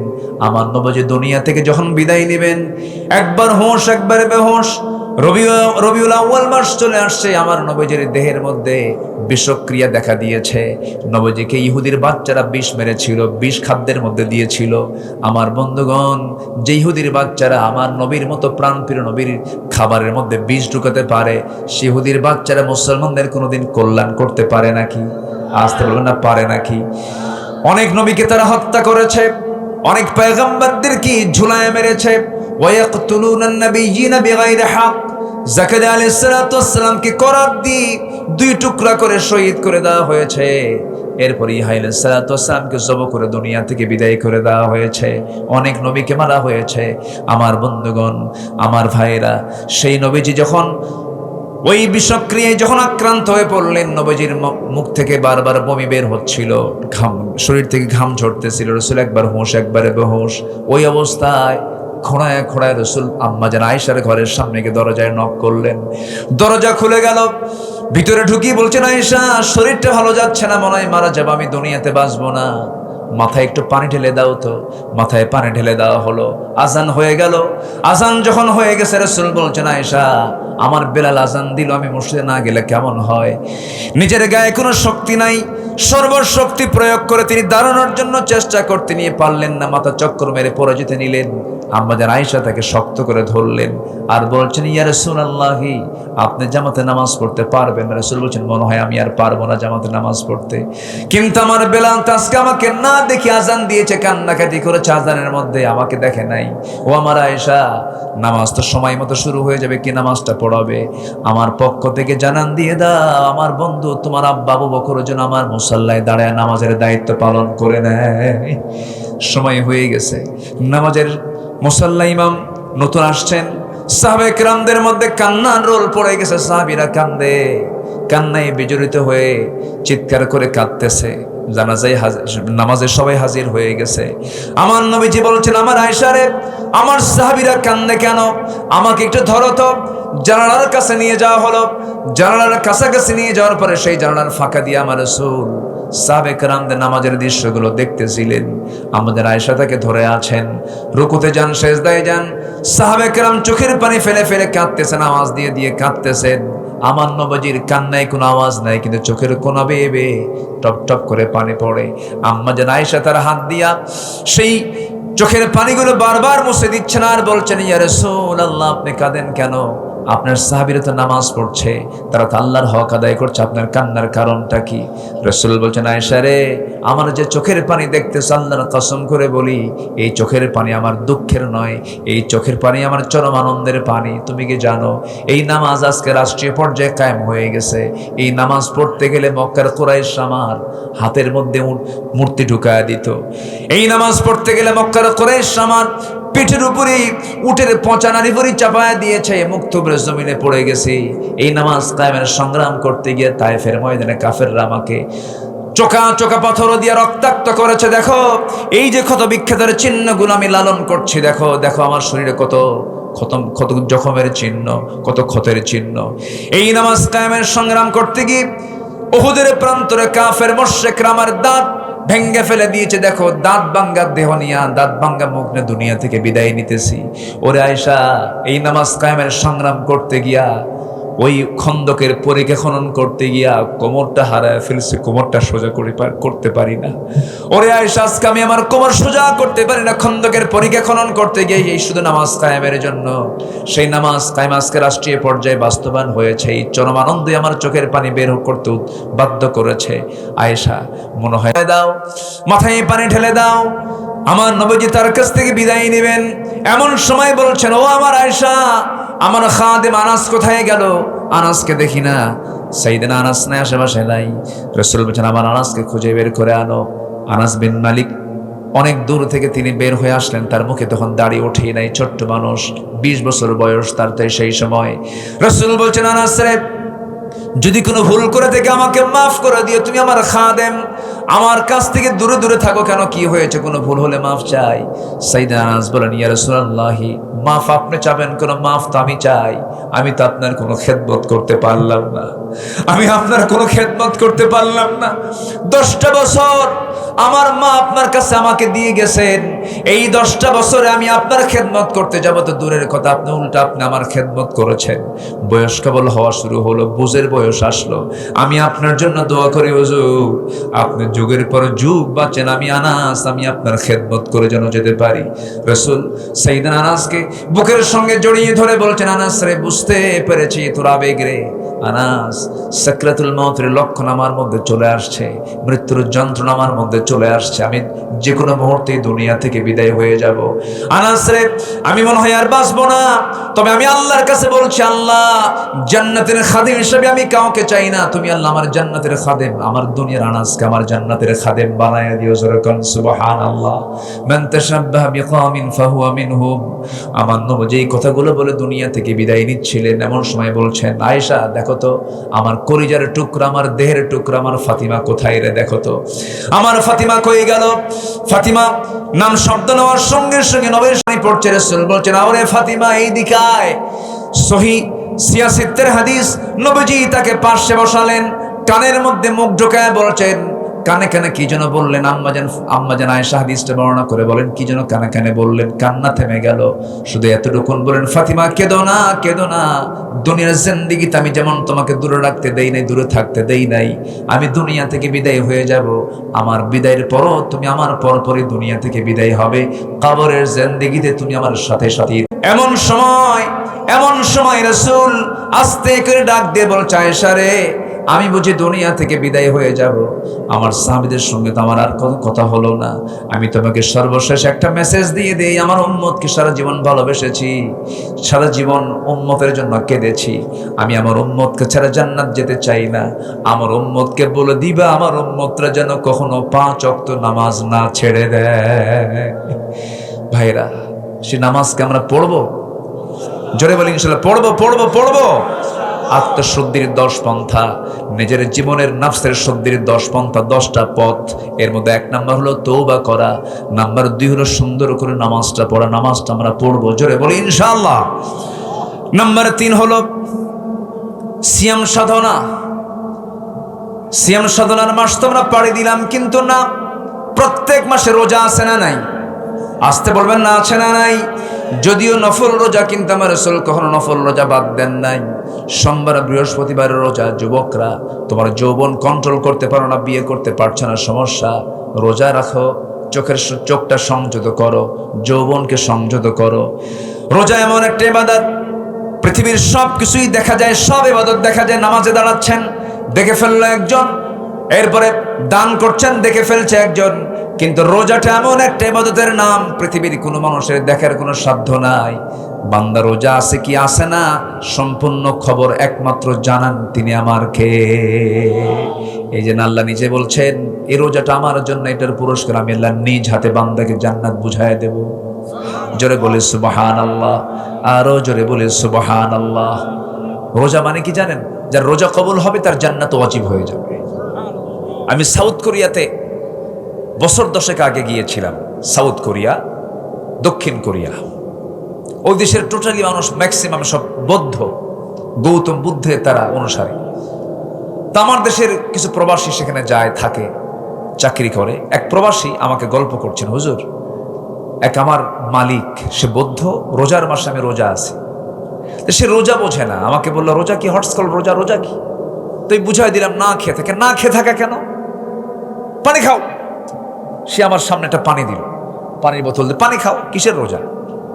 আমার নবী দুনিয়া থেকে যখন বিদায় নেবেন, একবার হোশ একবার বেহোশ, রবিউল আউয়াল মাস চলে আসছে, আমার নবীজির দেহের মধ্যে বিষক্রিয়া দেখা দিয়েছে। নবীজিকে ইহুদির বাচ্চারা বিষ মেরেছিল, বিষ খাদ্যের মধ্যে দিয়েছিল। আমার বন্ধুগণ, যে ইহুদির বাচ্চারা আমার নবীর মতো প্রাণপ্রিয় নবীর খাবারের মধ্যে বিষ ঢুকাতে পারে, সে ইহুদির বাচ্চারা মুসলমানদের কোনোদিন কল্যাণ করতে পারে নাকি? আসতে বলবেন না, পারে নাকি? অনেক নবীকে তারা হত্যা করেছে, অনেক পয়গম্বরদেরকে ঝুলায় মেরেছে। ওয়ায়াকতুলুনা আন-নাবিয়্যিনা বিগাইরি হক। জাকারিয়া আলাইহিস সালাতু ওয়াস সালামকে করাত দিয়ে 2 টুকরা করে শহীদ করে দেওয়া হয়েছে। এরপর ইহা আলাইহিস সালাতু ওয়াস সালামকে জব করে দুনিয়া থেকে বিদায় করে দেওয়া হয়েছে। অনেক নবীকে মারা হয়েছে। আমার বন্ধুগণ, আমার ভাইরা, সেই নবীজি যখন ওই বিষক্রিয়ায় যখন আক্রান্ত হয়ে পড়লেন, নবীজির মুখ থেকে বারবার বমি বের হচ্ছিল, শরীর থেকে ঘাম ঝরতেছিল। রাসূল একবার হোশ একবারে বেহুশ। ওই অবস্থায় খোঁড়ায় খোঁড়ায় রাসূল আম্মা জান আয়েশার ঘরের সামনে গিয়ে দরজায় নক করলেন। দরজা খুলে গেল। ভিতরে ঢুকিয়ে বলছেন, আয়েশা, শরীরটা ভালো যাচ্ছে না, মনে হয় মারা যাবো, আমি দুনিয়াতে বাঁচবো না, মাথায় একটু পানি ঢেলে দাও তো। মাথায় পানি ঢেলে দেওয়া হলো। আজান হয়ে গেল। আজান যখন হয়ে গেছে, রাসূল বলছেন, আয়েশা, আমার বেলাল আজান দিল, আমি মসজিদে না গেলে কেমন হয়? নিজের গায়ে কোনো শক্তি নাই, সর্বশক্তি প্রয়োগ করে তিনি দাঁড়ানোর জন্য চেষ্টা করতে নিয়ে পারলেন না, মাথা চক্কর মেরে পড়ে যেতে নিলেন। আম্মাজান আয়েশা তাকে শক্ত করে ধরলেন আর বলছেন, ইয়া রাসূলুল্লাহি, আপনি জামাতে নামাজ পড়তে পারবেন? রাসূল বলছেন, মনে হয় আমি আর পারবো না জামাতে নামাজ পড়তে, কিন্তু আমার বেলাল আজকে আমাকে না দেখে আজান দিয়েছে, কান্নাকাটি করেছে আজানের মধ্যে, আমাকে দেখে নাই। ও আমার আয়েশা, নামাজ তো সময় মতো শুরু হয়ে যাবে, কি নামাজটা পড়াবে? আমার পক্ষ থেকে জানান দিয়ে দাও, আমার বন্ধু তোমার আব্বা আবু বকর যেন আমার মুসল্লায় দাঁড়ায় নামাজের দায়িত্ব পালন করে নেয়। সময় হয়ে গেছে, নামাজের মুসল্লা ইমাম নতুন আসছেন, সাহাবে কেরামদের মধ্যে কান্নার রোল পড়ে গেছে। সাহাবীরা কান্দে, কান্নায় বিজড়িত হয়ে চিৎকার করে কাঁদতেছে। জানাজায় নামাজে সবাই হাজির হয়ে গেছে। আমার নবীজি বলছেন, আমার আয়েশা রে, আমার সাহাবীরা কান্দে কেন? আমাকে একটু ধরো তো। জানালার কাছে নিয়ে যাওয়া হলো। জানালার কাছাকাছি নিয়ে যাওয়ার পরে সেই জানালার ফাঁকা দিয়ে আমার রাসূল সাহাবে কেরামদের নামাজের দৃশ্যগুলো দেখতেছিলেন। আমাদের আয়েশা তাকে ধরে আছেন, রুকুতে যান, সেজদায় যান। সাহাবে কেরাম চোখের পানি ফেলে ফেলে কাঁদতেছেন, আওয়াজ দিয়ে দিয়ে কাঁদতেছেন। আমার নবীজির কান্নায় কোনো আওয়াজ নাই, কিন্তু চোখের কোনা বেয়ে বেয়ে টপ টপ করে পানি পড়ে। আম্মা জান আয়েশা তার হাত দিয়া সেই চোখের পানিগুলো বারবার মুছে দিচ্ছেন আর বলছেন, ইয়া রাসূলুল্লাহ, আপনি কাঁদেন কেন? আপনার সাহাবীরা তো নামাজ পড়ছে, তারা তো আল্লাহর হক আদায় করছে, আপনার কান্নার কারণটা কি? রাসূল বলছেন, আয়েশা রে, আমার যে চোখের পানি দেখতেছ, আল্লাহর কসম করে বলি, এই চোখের পানি আমার দুঃখের নয়, এই চোখের পানি আমার চরম আনন্দের পানি। তুমি কি জানো, এই নামাজ আজকে রাষ্ট্রীয় পর্যায়ে কায়েম হয়ে গেছে। এই নামাজ পড়তে গেলে মক্কার কুরাইশ আমার হাতের মধ্যে মূর্তি ঢুকায় দিত। এই নামাজ পড়তে গেলে মক্কার কুরাইশ আমার পিঠের উপরে উটের পচা নারী ভরি চাপায় দিয়েছে, মুক্তবের জমিনে পড়ে গেছি। এই নামাজ কায়েমের সংগ্রাম করতে গিয়ে তায়েফের ময়দানে কাফেররা আমাকে চোখা চোখা পাথর দিয়ে রক্তাক্ত করেছে। দেখো এই যে ক্ষত বিক্ষতের চিহ্নগুলো আমি লালন করছি, দেখো দেখো আমার শরীরে কত কত জখমের চিহ্ন, কত ক্ষতের চিহ্ন। এই নামাজ কায়েমের সংগ্রাম করতে গিয়ে উহুদের প্রান্তরে কাফের মুশরিকরা আমার দাঁত ভেঙ্গে ফেলে দিয়েছে। দেখো দাঁত ভাঙ্গা দেহ নিয়া, দাঁত ভাঙ্গা মুখ নিয়ে দুনিয়া থেকে বিদায় নিতেছি। ওরে আয়েশা, এই নামাজ কায়েমের সংগ্রাম করতে গিয়া, ওই খন্দকের পরীক্ষা খনন করতে গিয়া কোমরটা হারায় ফেলছি, কোমরটা সোজা করতে পারি না। ওরে আয়েশা, আজকে আমি আমার কোমর সোজা করতে পারি না খন্দকের পরীক্ষা খনন করতে গিয়ে। এই শুধু নামাজ কায়েমের জন্য, সেই নামাজ কায়েম আজকে রাষ্ট্রীয় পর্যায়ে বাস্তবায়ন হয়েছে। এই চরম আনন্দে আমার চোখের পানি বের করতে বাধ্য করেছে। আয়েশা, মনে হয় দাও, মাথায় পানি ঢেলে দাও, আমার নবীজি তার কাছ থেকে বিদায় নেবেন। এমন সময় বলছেন, ও আমার আয়েশা, আমার খাদেম আনাস কোথায় গেল? আনাসকে দেখি না। সাইয়েদনা আনাস নাই, আশেপাশে নাই। রাসূল বলেছেন, আমার আনাসকে খুঁজে বের করে আনো। আনাস বিন মালিক অনেক দূর থেকে তিনি বের হয়ে আসলেন, তার মুখে তখন দাড়ি ওঠে নাই, ছোট্ট মানুষ, 20 বছর বয়স তার। তাই সেই সময় রাসূল বলছেন, আনাস রে, যদি কোনো ভুল করে থেকে আমাকে মাফ করে দিও, তুমি আমার খাদেম, আমার কাছ থেকে দূরে দূরে থাকো কেন? কি হয়েছে? কোনো ভুল হলে মাফ চাই। সাইয়েদনা আনাস বলেন, ইয়া রাসূলুল্লাহ, মাফ আপনি চাবেন, কোনো মাফ তো আমি চাই। আমি তো আপনার কোনো খেদমত করতে পারলাম না, আমি আপনার কোনো খেদমত করতে পারলাম না। 10টা বছর আমার মা আপনার কাছে আমাকে দিয়ে গেছেন, এই 10টা বছরে আমি আপনার খেদমত করতে যাব তো দূরের কথা, আপনি উল্টা আপনি আমার খেদমত করেছেন। বয়স কেবল হওয়া শুরু হলো, বুঝের বয়স আসলো। আমি আপনার জন্য দোয়া করি, হুজুর, আপনি যুগের পর যুগ বাঁচেন, আমি আনাস, আমি আপনার খেদমত করে যেন যেতে পারি। রাসূল সাইয়েদনা আনাসকে বুকের সঙ্গে জড়িয়ে ধরে বলছেন, আনাস রে, বুঝতে পেরেছি তোর আবেগ রে। আনাস, সাকরাতুল মউতের লক্ষণ আমার মধ্যে চলে আসছে, মৃত্যুর যন্ত্রণা আমার মধ্যে চলে আসছে, আমি যে কোনো মুহূর্তে দুনিয়া থেকে বিদায় হয়ে যাব। আনাস রে, আমি মনে হয় আর বাঁচবো না, তবে আমি আল্লাহর কাছে বলছি, আল্লাহ, জান্নাতের খাদেম হিসেবে আমি কাউকে চাই না, তুমি আল্লাহ আমার জান্নাতের খাদেম, আমার দুনিয়ার আনাসকে আমার জান্নাতের খাদেম বানায়া দিও। জোরকান সুবহানাল্লাহ। মান তাশাব্বাহা বিকওমিন ফাহুয়া মিনহুম। আমার নবী যেই কথাগুলো বলে দুনিয়া থেকে বিদায় নিচ্ছিলেন, এমন সময় বলছেন, আয়েশা, দেখো তো আমার কলিজার টুকরা, আমার দেহের টুকরা, আমার ফাতিমা কোথায় রে? দেখো তো আমার ফাতিমা কই গেল? ফাতিমা নাম শব্দ নেওয়ার সঙ্গে সঙ্গে নবীর সামনে পড়ছে। রাসূল বলছেন, আরে ফাতিমা, এই দিকে আয়। সহিহ সিয়াসিতের হাদিস, নবীজি তাকে পাশে বসালেন, কানের মধ্যে মুখ ঢোকায় বলছেন, কানে কানে কি যেন বললেন। আম্মাজান আয়েশা হাদিসটা বর্ণনা করে বলেন, কি যেন কানে কানে বললেন, কান্না থেমে গেল। শুধু এতটুকুন বলেন, ফাতিমা, কেঁদো না, কেঁদো না। দুনিয়ার জিন্দেগিতে আমি যেমন তোমাকে দূরে রাখতে দেই নাই, দূরে থাকতে দেই নাই, আমি দুনিয়া থেকে বিদায় হয়ে যাব। আমার বিদায়ের পরও তুমি আমার পরপরই দুনিয়া থেকে বিদায় হবে, কবরের জিন্দেগিতে তুমি আমার সাথে সাথে। এমন সময় রাসূল আস্তে করে ডাক দিয়ে বলছে, আয়েশা রে, আমি বুঝি দুনিয়া থেকে বিদায় হয়ে যাব, আমার সাহাবীদের সঙ্গে তো আমার আর কোনো কথা হলো না। আমি তোমাকে সর্বশেষ একটা মেসেজ দিয়ে দেই, আমার উম্মতকে সারা জীবন ভালোবেসেছি, সারা জীবন উম্মতের জন্য কেঁদেছি। আমি আমার উম্মতকে ছাড়া জান্নাত যেতে চাই না। আমার উম্মতকে বলে দিবা, আমার উম্মতরা যেন কখনো 5 ওয়াক্ত নামাজ না ছেড়ে দেয়। ভাইরা, সে নামাজকে আমরা পড়বো, জোরে বলি ইনশাআল্লাহ পড়বো। আত্মশুদ্ধির 10 পন্থা, নিজের জীবনের নাফসের শুদ্ধির 10 পন্থা, 10টা পথ। এর মধ্যে 1 নাম্বার হলো তওবা করা, নাম্বার 2 হলো সুন্দর করে নামাজটা পড়া। নামাজটা আমরা পড়বো, জোরে বলি ইনশাআল্লাহ। নাম্বার 3 হলো সিয়াম সাধনা। সিয়াম সাধনার মাস তো আমরা পাড়ি দিলাম, কিন্তু না, প্রত্যেক মাসে রোজা আছে না নাই? আসতে বলবেন না, আছে না নাই? যদিও নফল রোজা, কিন্তু আমার রাসূল কখনো নফল রোজা বাদ দেন নাই। সোমবার বৃহস্পতিবারের রোজা। যুবকরা, তোমার যৌবন কন্ট্রোল করতে পারো না, বিয়ে করতে পারছো না, সমস্যা। রোজা রাখো, চোখটা সংযত করো, যৌবনকে সংযত করো। রোজা এমন একটা ইবাদত, পৃথিবীর সব কিছুই দেখা যায়, সব ইবাদত দেখা যায়। নামাজে দাঁড়াচ্ছেন, দেখে ফেললো একজন, এরপরে দান করছেন, দেখে ফেলছে একজন, কিন্তু রোজাটা এমন একটা ইবাদতের নাম, পৃথিবীর কোনো মানুষের দেখার কোনো সাধ্য নাই। বান্দা রোজা আছে কি আছে না, সম্পূর্ণ খবর একমাত্র জানান তিনি আমার কে। এই যে আল্লাহ নিজে বলছেন, এই রোজাটা আমার জন্য, এটার পুরস্কার আমি আল্লাহ নিজ হাতে বান্দাকে জান্নাত বুঝায় দেব। জোরে বলে সুবহানাল্লাহ, আরো জোরে বলে সুবহানাল্লাহ। রোজা মানে কি জানেন? যার রোজা কবুল হবে তার জান্নাত ওয়াজিব হয়ে যাবে। আমি সাউথ কোরিয়াতে বছর 10 আগে গিয়েছিলাম। সাউথ কোরিয়া, দক্ষিণ কোরিয়া, ওই দেশের টোটালি মানুষ ম্যাক্সিমাম সব বৌদ্ধ, গৌতম বুদ্ধের তারা অনুসারী। তা আমার দেশের কিছু প্রবাসী সেখানে যায়, থাকে, চাকরি করে। এক প্রবাসী আমাকে গল্প করছেন, হুজুর, এক আমার মালিক, সে বৌদ্ধ, রোজার মাসে আমি রোজা আছি। সে রোজা বোঝে না, আমাকে বললো রোজা কি, হটস্কল রোজা, রোজা কি? তো বুঝাই দিলাম, না খেয়ে থাকে। না খেয়ে থাকা কেন? পানি খাও। সে আমার সামনে একটা পানি দিল, পানির বোতল দিয়ে, পানি খাও। কিসের রোজা?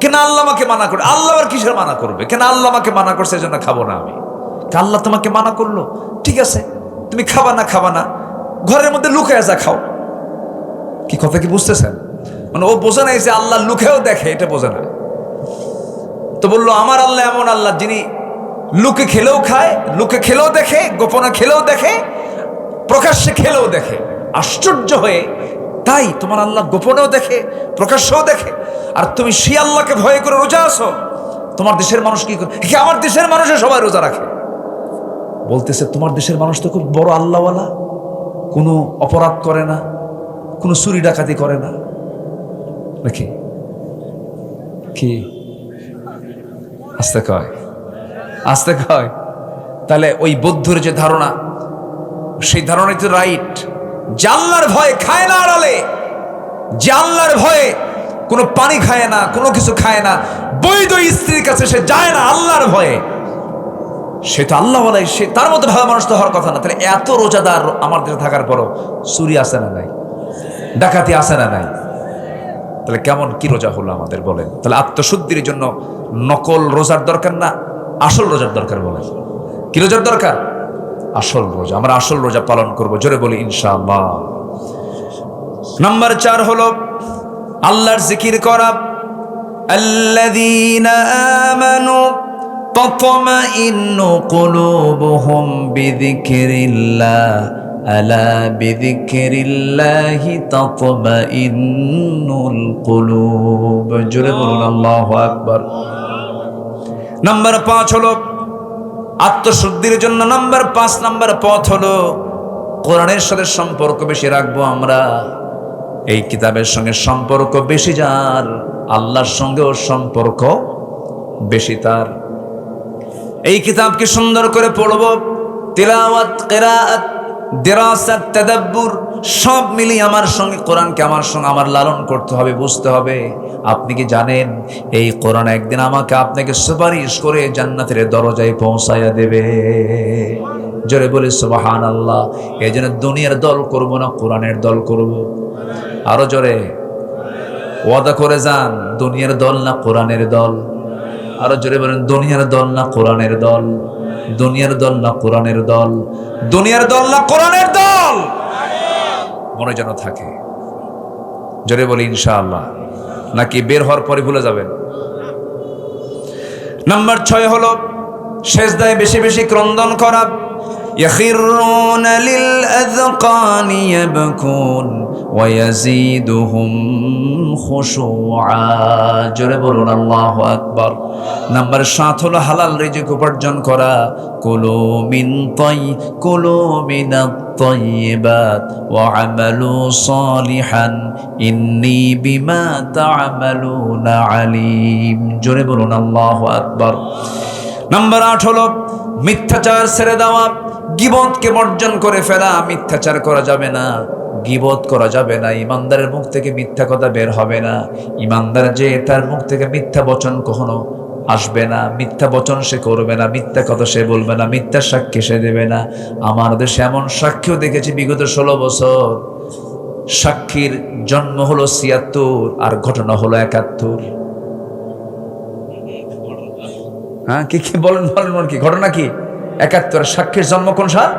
কেন আল্লাহ আমাকে মানা করে? আল্লাহ আর কিসের মানা করবে? কেন আল্লাহ আমাকে মানা করছে, এজন্য খাবো না আমি। আল্লাহ তোমাকে মানা করলো, ঠিক আছে, তুমি খাবা না, ঘরের মধ্যে লুকায় যা খাও। কি কথা কি বুঝতেছেন? মানে ও বোঝে নাই যে আল্লাহ লুকেও দেখে, এটা বোঝে না। তো বললো, আমার আল্লাহ এমন আল্লাহ যিনি লুকে খেলেও খায়, লুকে খেলেও দেখে, গোপনে খেলেও দেখে, প্রকাশ্যে খেলেও দেখে। আশ্চর্য হয়ে, তাই তোমার আল্লাহ গোপনেও দেখে, প্রকাশ্যেও দেখে, আর তুমি সেই আল্লাহকে ভয় করে রোজা আছো। তোমার দেশের মানুষ কি করে? আমার দেশের মানুষের সবাই রোজা রাখে। বলতেছে, তোমার দেশের মানুষ তো খুব বড় আল্লাহওয়ালা, কোনো অপরাধ করে না, কোনো চুরি ডাকাতি করে না, নাকি? কি আস্তে কয়। তাহলে ওই বৌদ্ধর যে ধারণা, সেই ধারণাই তো রাইট। যে আল্লাহর ভয়ে খায় না আড়ালে, যে আল্লাহর ভয়ে কোনো পানি খায় না, কোনো কিছু খায় না, বৈধ স্ত্রীর কাছে সে যায় না আল্লাহর ভয়ে, সে তো আল্লাহ বলাই, সে তার মতো ভালো মানুষ তো হওয়ার কথা না। তাহলে এত রোজাদার আমার দেশে থাকার পরও চুরি আসে না নাই, ডাকাতি আসে না নাই, তাহলে কেমন কি রোজা হলো আমাদের বলেন? তাহলে আত্মশুদ্ধির জন্য নকল রোজার দরকার না, আসল রোজার দরকার। বলেন কি রোজার দরকার? আসল রোজা। আমরা আসল রোজা পালন করব, জোরে বলি ইনশাআল্লাহ। নাম্বার 4 হলো আল্লাহর জিকির করা। আল্লাযীনা আমানু তাতমাইন্নু কুলুবুহুম বিযিকরিল্লাহ, আলা বিযিকরিল্লাহি তাতমাইন্নুল কুলুব। জোরে বলুন আল্লাহু আকবার। নাম্বার 5 হলো আত্মশুদ্ধির জন্য নাম্বার 5 নাম্বার পথ হলো কোরআনের সাথে সম্পর্ক বেশি রাখবো আমরা। এই কিতাবের সঙ্গে সম্পর্ক বেশি যার, আল্লাহর সঙ্গেও সম্পর্ক বেশি তার। এই কিতাবকে সুন্দর করে পড়বো, তিলাওয়াত, কিরাআত, দিরাসাত, তাদাব্বুর সব মিলিয়ে আমার সঙ্গে কোরআনকে আমার লালন করতে হবে, বুঝতে হবে। আপনি কি জানেন এই কোরআন একদিন আমাকে আপনাকে সুপারিশ করে জান্নাতের দরজায় পৌঁছায়া দেবে? জোরে বলে সুবহানাল্লাহ। এই জন্য দুনিয়ার দল করব না, কোরআনের দল করব। আরো জোরে ওয়াদা করে যান, দুনিয়ার দল না কোরআনের দল। আরো জোরে বলেন, দুনিয়ার দল না কোরআনের দল। দুনিয়ার দল না কোরআনের দল? দুনিয়ার দল না কোরআনের দল? মনে যেন থাকে। জোরে বলি ইনশাআল্লাহ। নাকি বের হওয়ার পরে ভুলে যাবেন? নাম্বার 6 হলো সেজদায় বেশি বেশি ক্রন্দন করা। يخرون للأذقان يبكون ويزيدهم خشوعا। জোরে বলুন আল্লাহু আকবার। নাম্বার 7 হলো হালাল রিজিক উপার্জন করা। কুলু মিনাত তাইয়্যিবাত ওয়া আমালু সালিহান ইন্নী বিমা তা'মালুনা আলিম। জোরে বলুন আল্লাহু আকবার। নাম্বার 8 হলো মিথ্যাচার ছেড়ে দেওয়া, গীবতকে বর্জন করে ফেলা। মিথ্যাচার করা যাবে না, গীবত করা যাবে না। ইমানদারের মুখ থেকে মিথ্যা কথা বের হবে না। ইমানদার যে তার মুখ থেকে মিথ্যা বচন কখনো আসবে না, মিথ্যা বচন সে করবে না, মিথ্যা কথা সে বলবে না, মিথ্যা সাক্ষী সে দেবে না। আমার দেশে এমন সাক্ষীও দেখেছি বিগত 16 বছর সাক্ষীর জন্ম হলো 76 আর ঘটনা হলো 71। হ্যাঁ কি কি বলেন কি ঘটনা? কি 71? সাক্ষীর জন্ম কোন সাল?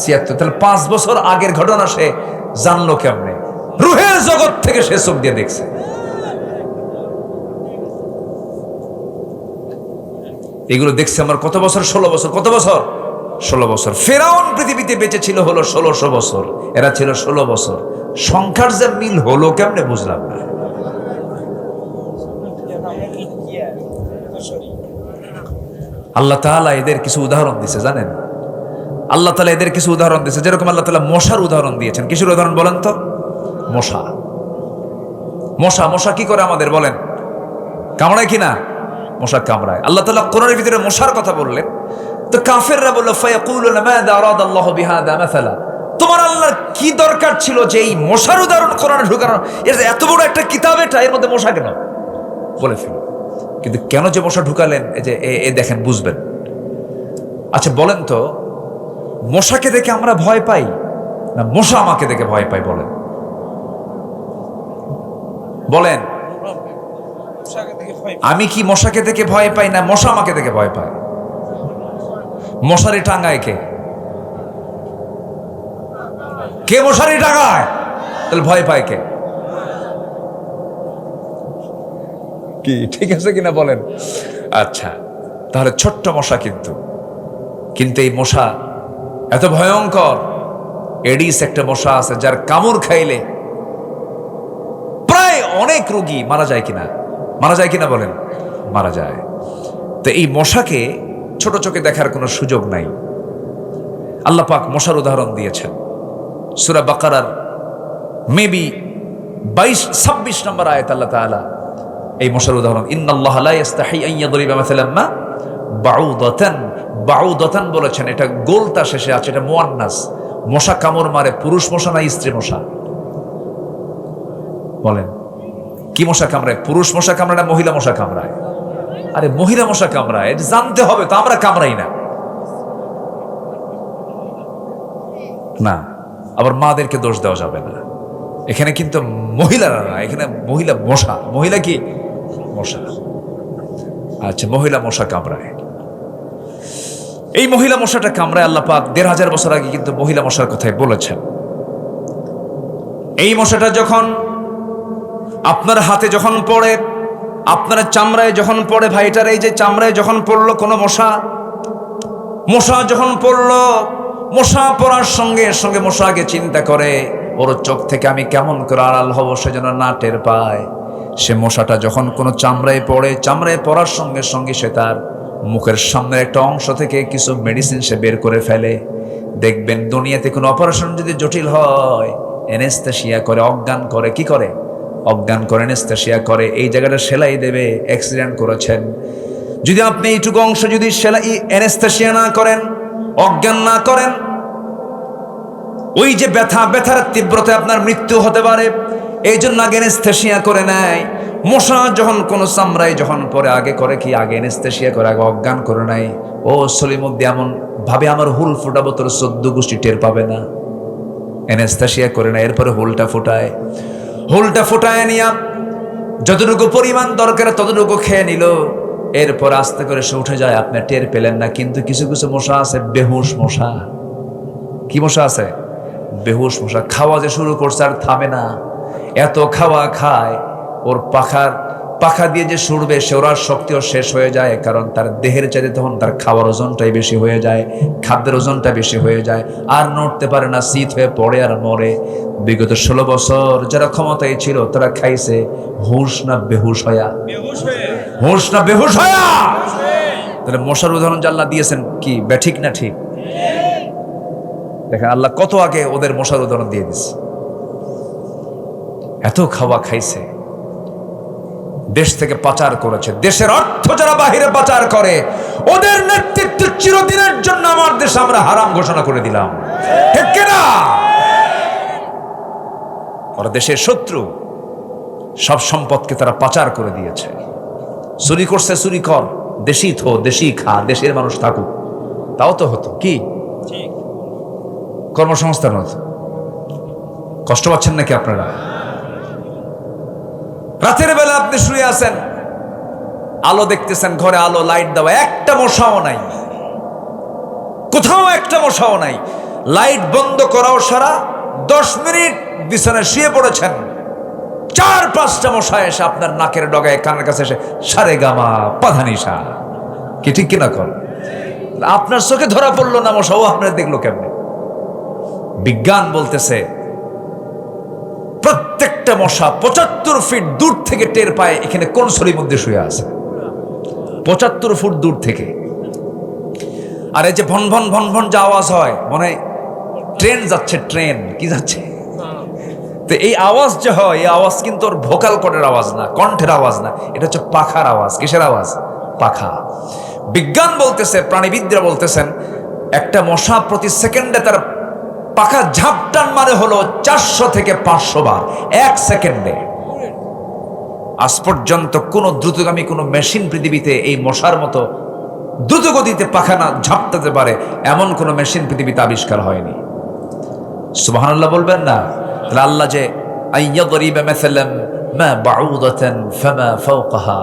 76। তাহলে 5 বছর আগের ঘটনা সে জানলো কেমনে? রুহের জগৎ থেকে সে চোখ দিয়ে দেখছে। এগুলো দেখছে আমার কত বছর? 16 বছর। কত বছর? 16 বছর। ফেরাউন পৃথিবীতে বেঁচে ছিল হলো 1600 বছর, এরা ছিল 16 বছর। সংখ্যার যে মিল হলো কেমনে বুঝলাম না। আল্লাহ তাআলা এদের কিছু উদাহরণ দিয়েছে, জানেন? আল্লাহ তাআলা এদের কিছু উদাহরণ দিয়েছে। যেরকম আল্লাহ তাআলা মশার উদাহরণ দিয়েছেন। কিসের উদাহরণ বলেন তো? মশা। মশা মশা কি করে আমাদের বলেন? কামড়ায় কিনা? মশা কামড়ায়। আল্লাহ তাআলা কোরআনের ভিতরে মশার কথা বললেন, তো কাফেররা বলল ফায়াকুলুনা মাযা আরাদাল্লাহু বিহাযা মাসালা। তোমার আল্লাহর কি দরকার ছিল যে এই মশার উদাহরণ কোরআনে ঢুকানো? এর এত বড় একটা কিতাব, এটা এর মধ্যে মশা কেন বলে ফেল। কিন্তু কেন যে মশা ঢুকালেন এই যে দেখেন, বুঝবেন। আচ্ছা বলেন তো, মশাকে দেখে আমরা ভয় পাই না মশা আমাকে দেখে ভয় পাই? বলেন বলেন। আমি কি মশাকে দেখে ভয় পাই না মশা আমাকে দেখে ভয় পায়? মশারি টাঙ্গায় কে? কে মশারি টাঙ্গায়? তাহলে ভয় পায় কে? কি ঠিক আছে কিনা বলেন? আচ্ছা তাহলে ছোট্ট মশা, কিন্তু এই মশা এত ভয়ঙ্কর। এডিস একটা মশা আছে যার কামড় খাইলে প্রায় অনেক রোগী মারা যায় কিনা? মারা যায় কিনা বলেন? মারা যায়। তো এই মশাকে ছোট চোখে দেখার কোনো সুযোগ নাই। আল্লাহ পাক মশার উদাহরণ দিয়েছেন সূরা বাকারার মেবি 22-26 নম্বর আয়াত। আল্লাহ তাআলা এই মশার উদাহরণ, ইন্নাল্লাহা লা ইস্তাহি আন ইয়াদরিবা মাসালাম মা বাউদাতান। বাউদাতান বলেছেন, এটা গোলতা শেষে আছে, এটা মুয়ান্নাস। মশা কামড় মারে পুরুষ মশা না স্ত্রী মশা? বলেন কি মশা কামড়ায়? পুরুষ মশা কামড়ায় না মহিলা মশা কামড়ায়? আরে মহিলা মশা কামড়ায়, এটা জানতে হবে তো। আমরা কামড়াই না। না, আবার মাদেরকে দোষ দেওয়া যাবে না। এখানে কিন্তু মহিলারা না, এখানে মহিলা মশা। মহিলা কি? মশা। আচ্ছা মহিলা মশা কামড়ায়। এই মহিলা মশাটা কামড়ায়। আল্লাহ পাক 1500 বছর আগে কিন্তু মহিলা মশার কথাই বলেছেন। এই মশাটা যখন আপনার হাতে যখন পড়ে, আপনার চামড়ায় যখন পড়ে, ভাইটার এই যে চামড়ায় যখন পড়লো কোনো মশা যখন পড়লো, মশা পড়ার সঙ্গে সঙ্গে মশা আগে চিন্তা করে ওর চোখ থেকে আমি কেমন করে আড়াল হব, সে যেন না টের পায়। সে মশাটা যখন কোনো চামড়ায় পড়ে, চামড়ায় পড়ার সঙ্গে সঙ্গে সে তার মুখের সামনের একটা অংশ থেকে কিছু মেডিসিন সে বের করে ফেলে। দেখবেন দুনিয়াতে কোনো অপারেশন যদি জটিল হয়, অ্যানেস্থেসিয়া করে, অজ্ঞান করে। কি করে? অজ্ঞান করে, অ্যানেস্থেসিয়া করে। এই জায়গাটা সেলাই দেবে, অ্যাক্সিডেন্ট করেছেন। যদি আপনি এইটুকু অংশ যদি সেলাই অ্যানেস্থেসিয়া না করেন, অজ্ঞান না করেন, ওই যে ব্যথার তীব্রতায় আপনার মৃত্যু হতে পারে। এই জন্য আগে অ্যানেস্থেসিয়া করে নেয়। মশা যখন কোনো চামড়ায় যখন পরে আগে করে কি? আগে অ্যানেস্থেসিয়া করে, আগে অজ্ঞান করে নাই। ও সলিমুদ্দি এমন ভাবে আমার হুল ফুটাবো, তোর 14 গোষ্ঠী টের পাবে না। অ্যানেস্থেসিয়া করে না, এরপরে হুলটা ফুটায় নিয়া যতটুকু পরিমাণ দরকার ততটুকু খেয়ে নিল। এরপর আস্তে করে সে উঠে যায়, আপনি টের পেলেন না। কিন্তু কিছু কিছু মশা আছে বেহুশ মশা। কি মশা আছে? বেহুশ মশা। খাওয়া যে শুরু করছে আর থামে না, এত খাওয়া খায় ওর পাখা দিয়ে যে সরবে সে ওর শক্তিও শেষ হয়ে যায়, কারণ তার দেহের চাইতে তখন তার খাওয়ার ওজনটাই বেশি হয়ে যায়, খাদ্যের ওজনটা বেশি হয়ে যায়, আর নড়তে পারে না, শীত হয়ে পড়ে আর মরে। বিগত 16 বছর যারা ক্ষমতায় ছিল তারা খাইছে হুঁশ না বেহুশ হয়া? হুঁশ না বেহুশ হয়া? তাহলে মশার উদাহরণ আল্লাহ দিয়েছেন কি ব্যাঠিক না ঠিক? দেখেন আল্লাহ কত আগে ওদের মশার উদাহরণ দিয়ে দিচ্ছে। এত খাওয়া খাইছে, দেশ থেকে পাচার করেছে, দেশের অর্থ যারা বাহিরে পাচার করে ওদের নেতৃত্ব চিরদিনের জন্য আমার দেশ আমরা হারাম ঘোষণা করে দিলাম, ঠিক কিনা? ওরা দেশের শত্রু, সব সম্পদকে তারা পাচার করে দিয়েছে। চুরি করছে, চুরি কর, দেশি থো, দেশি খা, দেশের মানুষ থাকুক, তাও তো হতো কি? কর্মসংস্থান হতো। কষ্ট পাচ্ছেন নাকি আপনারা? রাতের বেলা আপনি শুয়ে আছেন, আলো দেখতেছেন, ঘরে আলো, লাইট দেওয়া, একটা মশাও নাই, কোথাও একটা মশাও নাই। লাইট বন্ধ করাও সারা 10 মিনিট বিছানায় শুয়ে পড়েছেন, 4-5টা মশা এসে আপনার নাকের ডগায় কানের কাছে এসে সারে গামা পাধানিসা, কি ঠিক কিনা? কর আপনার চোখে ধরা পড়লো না মশা, ও আপনার দেখলো কেমনে? বিজ্ঞান বলতেছে প্রত্যেকটা মশা 75 ফিট দূর থেকে টের পায় এখানে কোন ছড়ির মধ্যে শুয়ে আছে, 75 ফুট দূর থেকে। আর এই যে ভন ভন ভন ভন যে আওয়াজ হয়, মনে হয় ট্রেন যাচ্ছে, ট্রেন কি যাচ্ছে। তো এই আওয়াজ যে হয়, এই আওয়াজ কিন্তু ওর ভোকাল কর্ডের আওয়াজ না, কণ্ঠের আওয়াজ না, এটা হচ্ছে পাখার আওয়াজ। কিসের আওয়াজ? পাখা। বিজ্ঞান বলতেছে, প্রাণীবিদরা বলতেছেন, একটা মশা প্রতি সেকেন্ডে তার পাখা ঝাপটান মানে হলো 400 থেকে 500 বার 1 সেকেন্ডে। আজ পর্যন্ত কোন দ্রুতগামী কোন মেশিন পৃথিবীতে এই মশার মতো দ্রুত গতিতে পাখা না ঝাপটাতে পারে এমন কোন মেশিন পৃথিবীতে আবিষ্কার হয়নি। সুবহানাল্লাহ বলবেন না? তাহলে আল্লাহ যে আইয়াদরিবা মাসালাম মা বাউদাতান ফামা ফাওকাহা,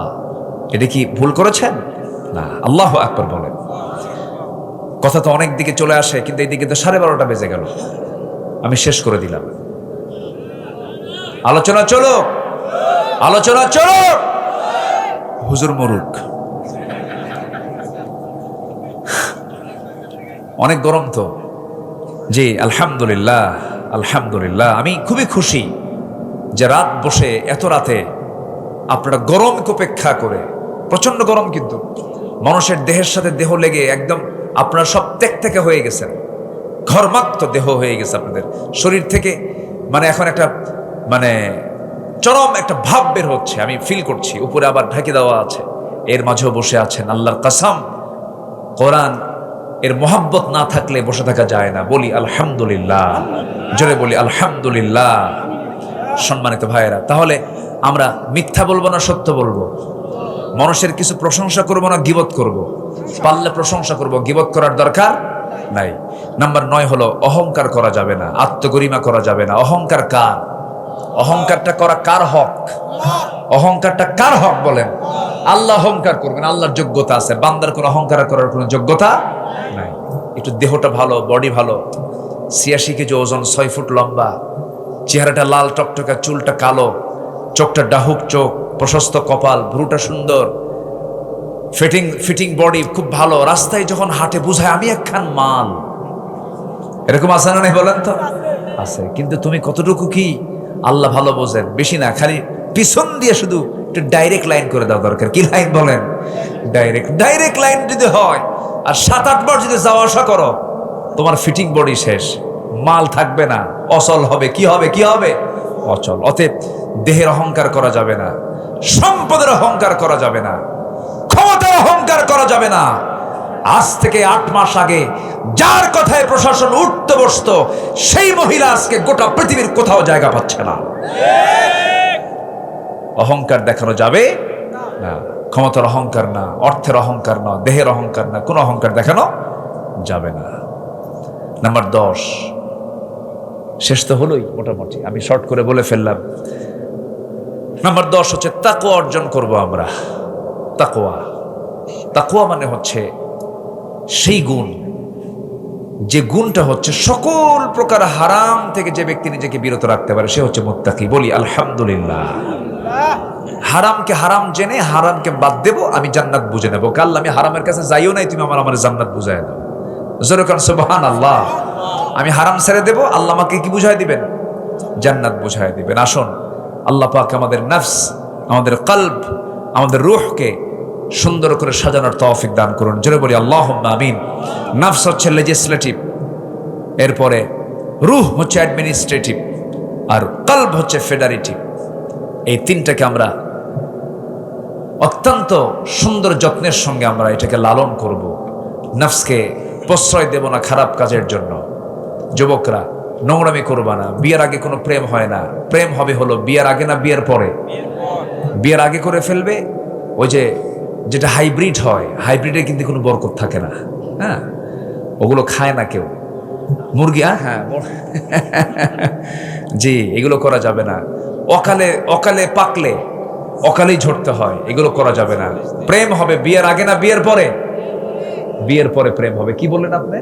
এটা কি ভুল করেছেন? না, আল্লাহু আকবার বলেন। কথা তো অনেক দিকে চলে আসে, কিন্তু এই দিকে তো 12:30 বেজে গেল। আমি শেষ করে দিলাম। আলোচনা চলো, আলোচনা চলো। হুজুর মরুক, অনেক গরম তো। জি আলহামদুলিল্লাহ, আলহামদুলিল্লাহ। আমি খুবই খুশি যে রাত বসে এত রাতে আপনারা গরমকে উপেক্ষা করে, প্রচন্ড গরম কিন্তু মানুষের দেহের সাথে দেহ লেগে একদম আপনারা সব ত্যাগ হয়ে গেছেন, ঘর্মাক্ত দেহ হয়ে গেছে আপনাদের শরীর থেকে। মানে এখন একটা মানে চরম একটা ভাব বের হচ্ছে, আমি ফিল করছি। উপরে আবার ঢাকি দেওয়া আছে, এর মাঝেও বসে আছেন। আল্লাহর কসম, কোরআন এর মোহাব্বত না থাকলে বসে থাকা যায় না। বলি আলহামদুলিল্লাহ, জোরে বলি আলহামদুলিল্লাহ। সম্মানিত ভাইয়েরা, তাহলে আমরা মিথ্যা বলবো না সত্য বলবো? মানুষের কিছু প্রশংসা করব না গীবত করব? পারলে প্রশংসা করব, গীবত করার দরকার নাই। নাম্বার 9 হলো অহংকার করা যাবে না, আত্মগরিমা করা যাবে না। অহংকার কার? অহংকারটা করা কার হক? অহংকারটা কার হক বলেন? আল্লাহ অহংকার করবেন, আল্লাহর যোগ্যতা আছে, বান্দার কোনো অহংকার করার কোনো যোগ্যতা নাই। একটু দেহটা ভালো, বডি ভালো, 86 কেজি ওজন, 6 ফুট লম্বা, চেহারাটা লাল টকটকা, চুলটা কালো, চোখটা ডাহুক চোখ, প্রশস্ত কপাল, ভ্রুটা সুন্দর, ফিটিং বডি খুব ভালো। রাস্তায় যখন হাঁটে বুঝায় আমি একখান মাল। এরকম আছে না নাই বলেন তো? আছে। কিন্তু তুমি কতটুকু কি আল্লাহ ভালো বোঝেন, বেশি না, খালি পিছন দিয়ে শুধু একটু ডাইরেক্ট লাইন করে দেওয়া দরকার। কি লাইন বলেন? ডাইরেক্ট লাইন যদি হয় আর 7-8 বার যদি যাওয়া আসা করো, তোমার ফিটিং বডি শেষ, মাল থাকবে না, অচল হবে। কি হবে? কি হবে? অচল। অতএব দেহের অহংকার করা যাবে না, সম্পদের অহংকার করা যাবে না, ক্ষমতার অহংকার করা যাবে না। আজ থেকে 8 মাস আগে যার কথায় প্রশাসন উঠতে বসতো, সেই মহিলা আজকে গোটা পৃথিবীর কোথাও জায়গা পাচ্ছে না। অহংকার দেখানো যাবে না, ক্ষমতার অহংকার না, অর্থের অহংকার না, দেহের অহংকার না, কোনো অহংকার দেখানো যাবে না। নাম্বার 10, শেষ তো হলোই মোটামুটি, আমি শর্ট করে বলে ফেললাম। নাম্বার 10 হচ্ছে তাকওয়া অর্জন করব আমরা। তাকওয়া, তাকওয়া মানে হচ্ছে সেই গুণ, যে গুণটা হচ্ছে সকল প্রকার হারাম থেকে যে ব্যক্তি নিজেকে বিরত রাখতে পারে সে হচ্ছে মুত্তাকি। বলি আলহামদুলিল্লাহ। হারামকে হারাম জেনে হারামকে বাদ দেব, আমি জান্নাত বুঝে নেবো। কাল আমি হারামের কাছে যাইও নাই, তুমি আমার জান্নাত বুঝাই দাও। জোরে কান সুবহানাল্লাহ। আমি হারাম ছেড়ে দেব, আল্লাহ আমাকে কি বুঝাই দিবেন? জান্নাত বুঝাই দিবেন। আসুন আল্লাহ পাক আমাদের নফস, আমাদের কলব, আমাদের রূহকে সুন্দর করে সাজানোর তৌফিক দান করুন। জোরে বলি আল্লাহুম্মা আমিন। নফস হচ্ছে লেজিসলেটিভ, এরপরে রূহ হচ্ছে অ্যাডমিনিস্ট্রেটিভ, আর কলব হচ্ছে ফেডারেটিভ। এই তিনটাকে আমরা অত্যন্ত সুন্দর যত্নের সঙ্গে আমরা এটাকে লালন করব। নফসকে প্রশ্রয় দেব না খারাপ কাজের জন্য। যুবকরা নোংরামি করবা না। বিয়ের আগে কোনো প্রেম হয় না, প্রেম হবে হলো বিয়ের আগে না বিয়ের পরে। বিয়ের আগে করে ফেলবে, ওই যে যেটা হাইব্রিড হয়, হাইব্রিডে কিন্তু কোনো বরকত থাকে না। হ্যাঁ, ওগুলো খায় না কেউ। মুরগি, হ্যাঁ জি, এগুলো করা যাবে না। অকালে অকালে পাকলে অকালেই ঝরতে হয়, এগুলো করা যাবে না। প্রেম হবে বিয়ের আগে না বিয়ের পরে? বিয়ের পরে প্রেম হবে। কি বললেন আপনি?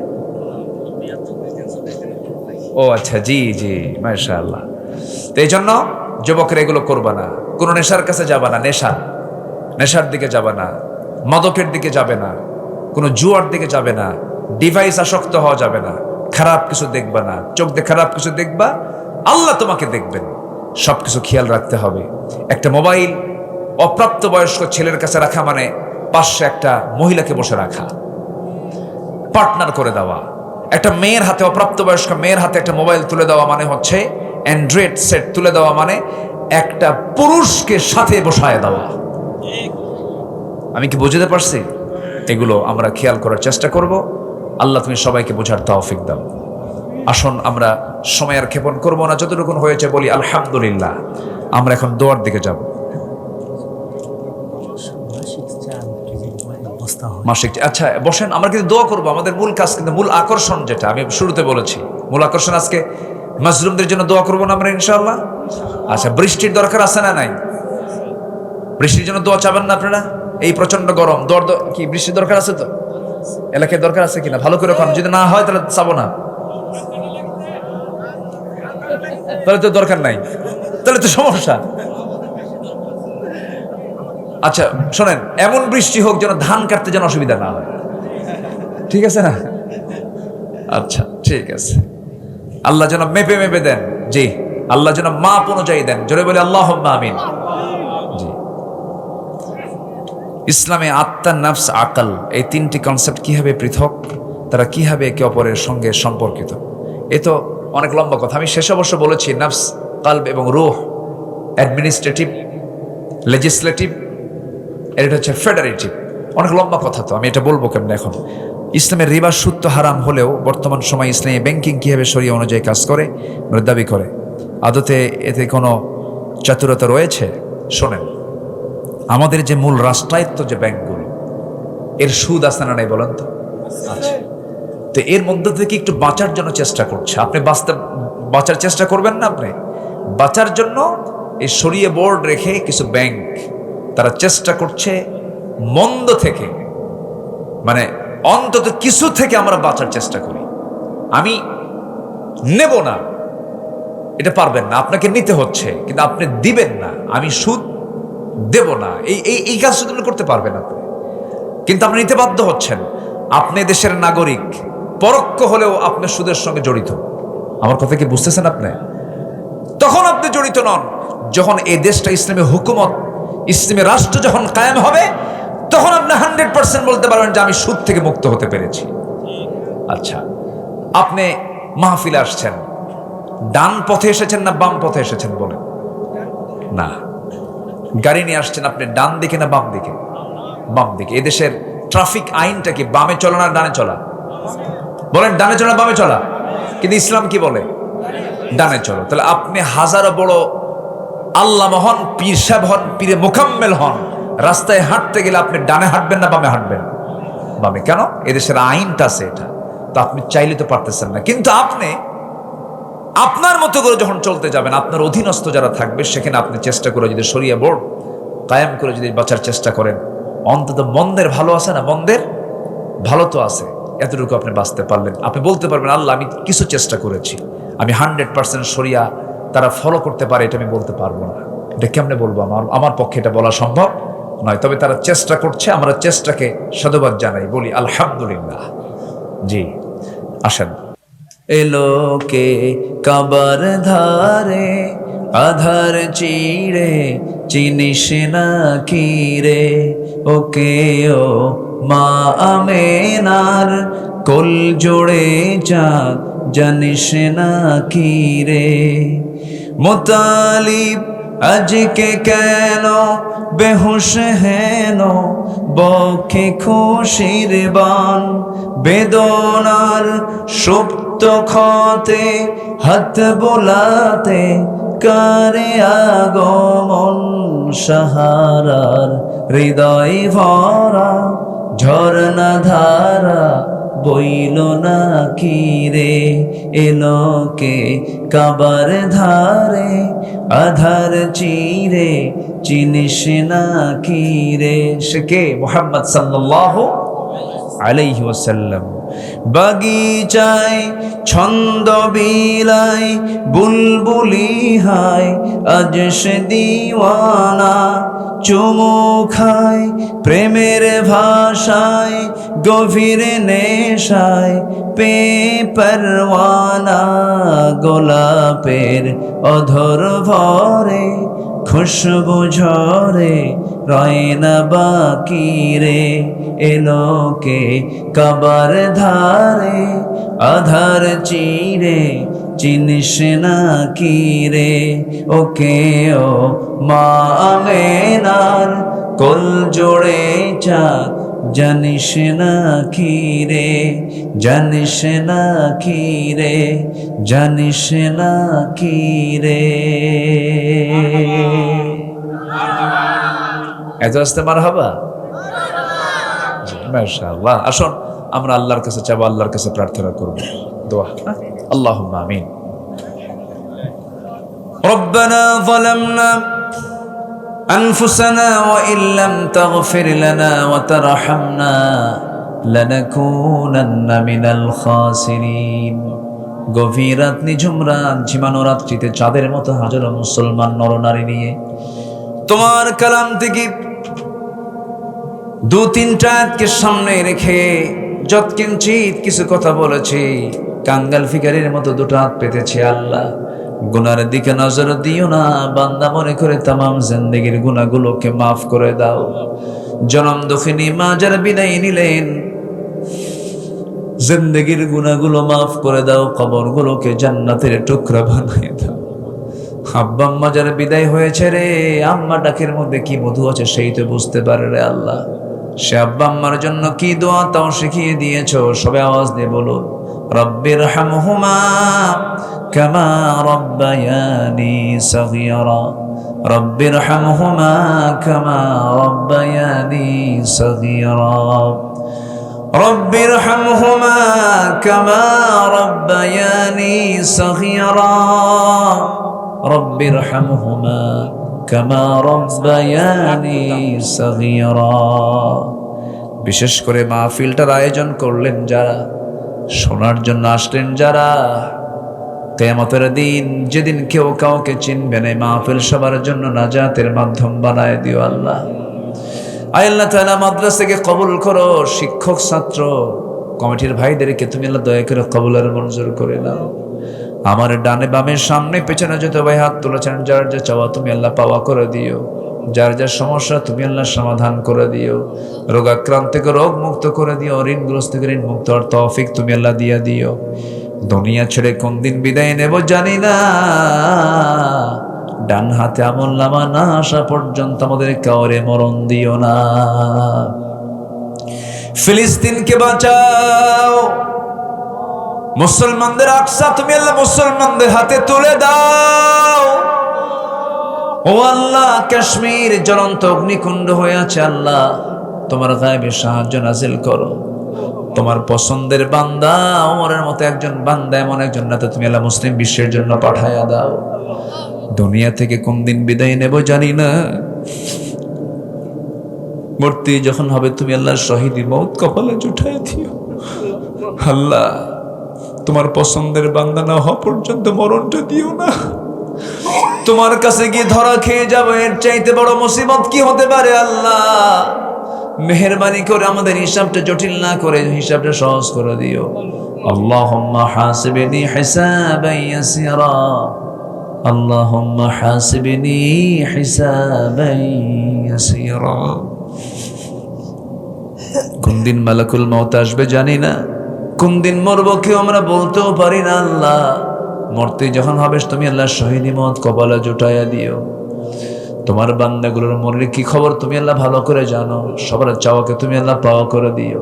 ও আচ্ছা, জি জি, মাশাআল্লাহ। তো এই জন্য যুবকেরা এগুলো করবা না। কোনো নেশার কাছে যাবা না, নেশার দিকে যাবে না, মাদকের দিকে যাবে না, কোনো জুয়ার দিকে যাবে না, ডিভাইস আসক্ত হওয়া যাবে না, খারাপ কিছু দেখবা না। চোখ দিয়ে খারাপ কিছু দেখবা, আল্লাহ তোমাকে দেখবেন। সবকিছু খেয়াল রাখতে হবে। একটা মোবাইল অপ্রাপ্ত বয়স্ক ছেলের কাছে রাখা মানে পাশে একটা মহিলাকে বসে রাখা, পার্টনার করে দেওয়া। একটা মেয়ের হাতে, অপ্রাপ্ত বয়স্ক মেয়ের হাতে একটা মোবাইল তুলে দেওয়া মানে হচ্ছে অ্যান্ড্রয়েড সেট তুলে দেওয়া মানে একটা পুরুষকে সাথে বসায় দেওয়া। আমি কি বুঝতে পারছি? এগুলো আমরা খেয়াল করার চেষ্টা করব। আল্লাহ তুমি সবাইকে বোঝার তৌফিক দাও। আসুন আমরা সময় আর ক্ষেপণ করবো না, যতটুকু হয়েছে বলি আলহামদুলিল্লাহ। আমরা এখন দোয়ার দিকে যাব। মাসিক, আচ্ছা বসেন, আমরা কিন্তু দোয়া করবো। আমাদের মূল কাজ কিন্তু, মূল আকর্ষণ যেটা আমি শুরুতে বলেছি, মূল আকর্ষণ আজকে মাজলুমদের জন্য দোয়া করবো না আমরা ইনশাআল্লাহ। আচ্ছা, বৃষ্টির দরকার আছে না নাই? বৃষ্টির জন্য দোয়া চাবেন না আপনারা? এই প্রচন্ড গরম, কি বৃষ্টির দরকার আছে? তো এলাকায় দরকার আছে কিনা ভালো করে খান। যদি না হয় তাহলে চাবো না, তাহলে তো দরকার নাই, তাহলে তো সমস্যা। আচ্ছা শোনেন, এমন বৃষ্টি হোক যেন ধান কাটতে যেন অসুবিধা না হয়, ঠিক আছে না? আচ্ছা ঠিক আছে। আল্লাহ যেন মেপে মেপে দেন। জি, আল্লাহ যেন মাপ অনুযায়ী দেন। জোরে বলে আল্লাহুম্মা আমিন। জি, ইসলামে আত্মা, নফস, আকল, এই তিনটি কনসেপ্ট কিভাবে পৃথক, তারা কিভাবে একে অপরের সঙ্গে সম্পর্কিত, এ তো অনেক লম্বা কথা। আমি শেষ অবশ্য বলেছি নফস, কলব এবং রূহ অ্যাডমিনিস্ট্রেটিভ, লেজিসলেটিভ, এটা হচ্ছে ফেডারেটিভ। অনেক লম্বা কথা, তো আমি এটা বলবো কেমন। এখন ইসলামের রিবা সুদ তো হারাম হলেও বর্তমান সময় ইসলামী ব্যাংকিং কীভাবে শরিয়া অনুযায়ী কাজ করে দাবি করে, আদতে এতে কোনো চাতুরতা রয়েছে? শোনেন, আমাদের যে মূল রাষ্ট্রায়ত্ত যে ব্যাংকগুলো, এর সুদ আছে না নাই বলেন তো? আচ্ছা, তো এর মধ্যে থেকে একটু বাঁচার জন্য চেষ্টা করছে। আপনি বাঁচার চেষ্টা করবেন না? আপনি বাঁচার জন্য এই শরিয়া বোর্ড রেখে কিছু ব্যাংক তারা চেষ্টা করছে মন্দ থেকে, মানে অন্তত কিছু থেকে আমরা বাঁচার চেষ্টা করি। আমি নেব না, এটা পারবেন না, আপনাকে নিতে হচ্ছে, কিন্তু আপনি দিবেন না। আমি সুদ দেব না, এই কাজ শুধু করতে পারবেন আপনি, কিন্তু আপনি নিতে বাধ্য হচ্ছেন। আপনি দেশের নাগরিক, পরোক্ষ হলেও আপনি সুদের সঙ্গে জড়িত। আমার কথা কি বুঝতেছেন আপনি? তখন আপনি জড়িত নন যখন এই দেশটা ইসলামী হুকুমত, ইসলামী রাষ্ট্র যখন কায়েম হবে, তখন আপনি 100% বলতে পারবেন যে আমি সুদ থেকে মুক্ত হতে পেরেছি। আচ্ছা, আপনি মাহফিলে আসছেন, ডান পথে এসেছেন না বাম পথে এসেছেন বলেন? না, গাড়ি নিয়ে আসছেন আপনি ডান দিকে না বাম দিকে? বাম দিকে। এদেশের ট্রাফিক আইনটা কি বামে চলা না ডানে চলা? বলেন ডানে চলা বামে চলা? কিন্তু ইসলাম কি বলে? ডানে চলো। তাহলে আপনি হাজারো বড় আল্লামা হন, পীর সাহেব হন, পীরে মোকাম্মেল হন, রাস্তায় হাঁটতে গেলে আপনি ডানে হাঁটবেন না বামে হাঁটবেন? বামে। কেন? এদেশের আইনটা আছে এটা। তো আপনি চাইলে তো পারতেছেন না, কিন্তু আপনি আপনার মতো করে যখন চলতে যাবেন, আপনার অধীনস্থ যারা থাকবে সেখানে আপনি চেষ্টা করে যদি শরিয়া বোর্ড কায়েম করে যদি বাঁচার চেষ্টা করেন, অন্তত মন্দের ভালো আছে না, মন্দের ভালো তো আছে, এতটুকু আপনি বাঁচতে পারলেন। আপনি বলতে পারবেন আল্লাহ আমি কিছু চেষ্টা করেছি, আমি 100% শরিয়া তারা ফলো করতে পারে এটা আমি বলতে পারবো না। এটা কেমনে বলবো, আমার পক্ষে এটা বলা সম্ভব নয়। তবে তারা চেষ্টা করছে, আমরা চেষ্টাকে সাধুবাদ জানাই, বলি আলহামদুলিল্লাহ। জি আসেন। এলোকে কাবার ধারে আধার চিড়ে চিনিস না কি রে, ওকে ও মা আমেনার কোল জোড়ে চাঁদ জানিস না কি রে। মুতালিব আজকে কেন বেহুশ হেন, বক্ষে খুশির বান বেদনার সুপ্ত ক্ষতে হাত বোলাতে কারে আগমন সাহারার হৃদয় ভরা ঝরনা ধারা বইল না কি রে। এলোকে কাবার ধারে আধার চিরে চিনিস না কি রে। সে কে? মুহাম্মদ সাল্লাল্লাহু আলাইহি ওয়াসাল্লাম। বাগিচায় ছন্দ বিলায় বুলবুলি হায়, আজ সে দিওয়ানা চুমু খায় প্রেমের ভাষায় গভীর নেশায় পে পরওয়ানা। গোলাপের অধর ভরে খুশবু ঝরে রয় না বাকি রে। এলোকে কাবার ধারে আধার চিরে চিনিস না কি রে, ওকে ও মা আমেনার কোল জোড়ে চাঁদ জানিস না কি রে, জানিস না কি রে, জানিস না কি রে। এত আসতে মারহাবা, মাশাআল্লাহ। আসুন আমরা আল্লাহর কাছে চাবো, আল্লাহর কাছে প্রার্থনা করব, দোয়া। আল্লাহুম্মা আমিন। রব্বানা যালামনা আনফুসানা ওয়া ইল্লাম তাগফির লানা ওয়া তারহামনা লানাকুনান্না মিনাল খাসিরিন। গভীর রাত, নিঝুম রাত, ঝিমানো রাত্রিতে চাঁদের মতো হাজারো মুসলমান নরনারী নিয়ে তোমার কালাম থেকে 2-3টা আয়াতকে সামনে রেখে যৎকিঞ্চিত কিছু কথা বলেছি, কাঙ্গাল ফিকারির মতো 2টা হাত পেতেছি। আল্লাহ গুনার দিকে নজর দিও না, বান্দা মনে করে তামাম জিন্দেগির গুনাহগুলোকে মাফ করে দাও। জনম দুঃখিনী মা যারা বিদায় নিলেন, জিন্দেগির গুনাহগুলো মাফ করে দাও, কবরগুলোকে জান্নাতের টুকরা বানিয়ে দাও। আব্বা আম্মা যারা বিদায় হয়েছে রে, আম্মা ডাকের মধ্যে কি মধু আছে সেই তো বুঝতে পারে রে আল্লাহ। সে আব্বা আম্মার জন্য কি দোয়া তাও শিখিয়ে দিয়েছো, সবে আওয়াজ দিয়ে বলুন রব্বিরহামহুমা কামা রব্বায়ানি সগীরা, রব্বিরহামহুমা কামা রব্বায়ানি সগীরা, রব্বিরহামহুমা কামা রব্বায়ানি সগীরা, রব্বিরহামহুমা কামা রব্বায়ানি সগীরা। বিশেষ করে মাহফিলটার আয়োজন করলেন যারা, শোনার জন্য আসলেন যারা, কিয়ামতের দিন যেদিন কেউ কাউকে চিনবে না, মাহফিল সবার জন্য নাজাতের মাধ্যম বানায় দিও আল্লাহ। আল্লাহ তাআলা মাদ্রাসাকে কবুল করো, শিক্ষক ছাত্র কমিটির ভাইদেরকে তুমি আল্লাহ দয়া করে কবুল আর মঞ্জুর করে নাও। আমার ডানে বামে সামনে পেছনে যত ভাই হাত তুলেছেন, যার যা চাওয়া তুমি আল্লাহ পাওয়া করে দিও, যার যার সমস্যা তুমি আল্লাহ সমাধান করে দিও, রোগাক্রান্ত থেকে রোগ মুক্ত করে দিও, ঋণগ্রস্ত থেকে ঋণ মুক্ত আর তৌফিক তুমি আল্লাহ দিয়া দিও। দুনিয়া ছেড়ে কোন দিন বিদায় নেব জানি না, ডান হাতে আমলনামা না আসা পর্যন্ত আমাদের কাউরে মরণ দিও না। ফিলিস্তিনকে বাঁচাও, মুসলমানদের আকসা তুমি আল্লাহ মুসলমানদের হাতে তুলে দাও। ও আল্লাহ, কাশ্মীর জ্বলন্ত অগ্নিকুণ্ড হয়ে আছে, আল্লাহ তোমার গায়েবে সাহায্য নাজিল করো। তোমার পছন্দের বান্দা ওমরের মতো একজন বান্দা, এমন একজন নেতা তুমি আল্লাহ মুসলিম বিশ্বের জন্য পাঠায়া দাও। দুনিয়া থেকে কোন দিন বিদায় নেব জানি না, মরতে যখন হবে তুমি আল্লাহ শহীদি মৌত কপালে জুটাই দিও। আল্লাহ তোমার পছন্দের বান্দা না হওয়া পর্যন্ত মরণটা দিও না। তোমার কাছে গিয়ে ধরা খেয়ে যাবো, এর চাইতে বড় মুসিবত কি হতে পারে? আল্লাহ মেহেরবানি করে আমাদের হিসাবটা জটিল না করে হিসাবটা সহজ করে দিও। আল্লাহুম্মা হাসিবনি হিসাবান ইয়াসিরা, আল্লাহুম্মা হাসিবনি হিসাবান ইয়াসিরা। কোন দিন মালাকুল মউত আসবে জানি না, কোন দিন মরবো কেউ আমরা বলতেও পারি না। আল্লাহ মরতে যখন হবে তুমি আল্লাহ শহীদি মত কপালে জুটাইয়া দিও। তোমার বান্দাগুলোর মনের কি খবর তুমি আল্লাহ ভালো করে জানো। সবার চাওয়াকে তুমি আল্লাহ পাওয়া করে দিও।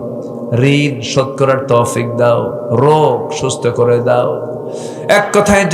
ঋণ শোধ করার তৌফিক দাও, রোগ সুস্থ করে দাও। এক কথায়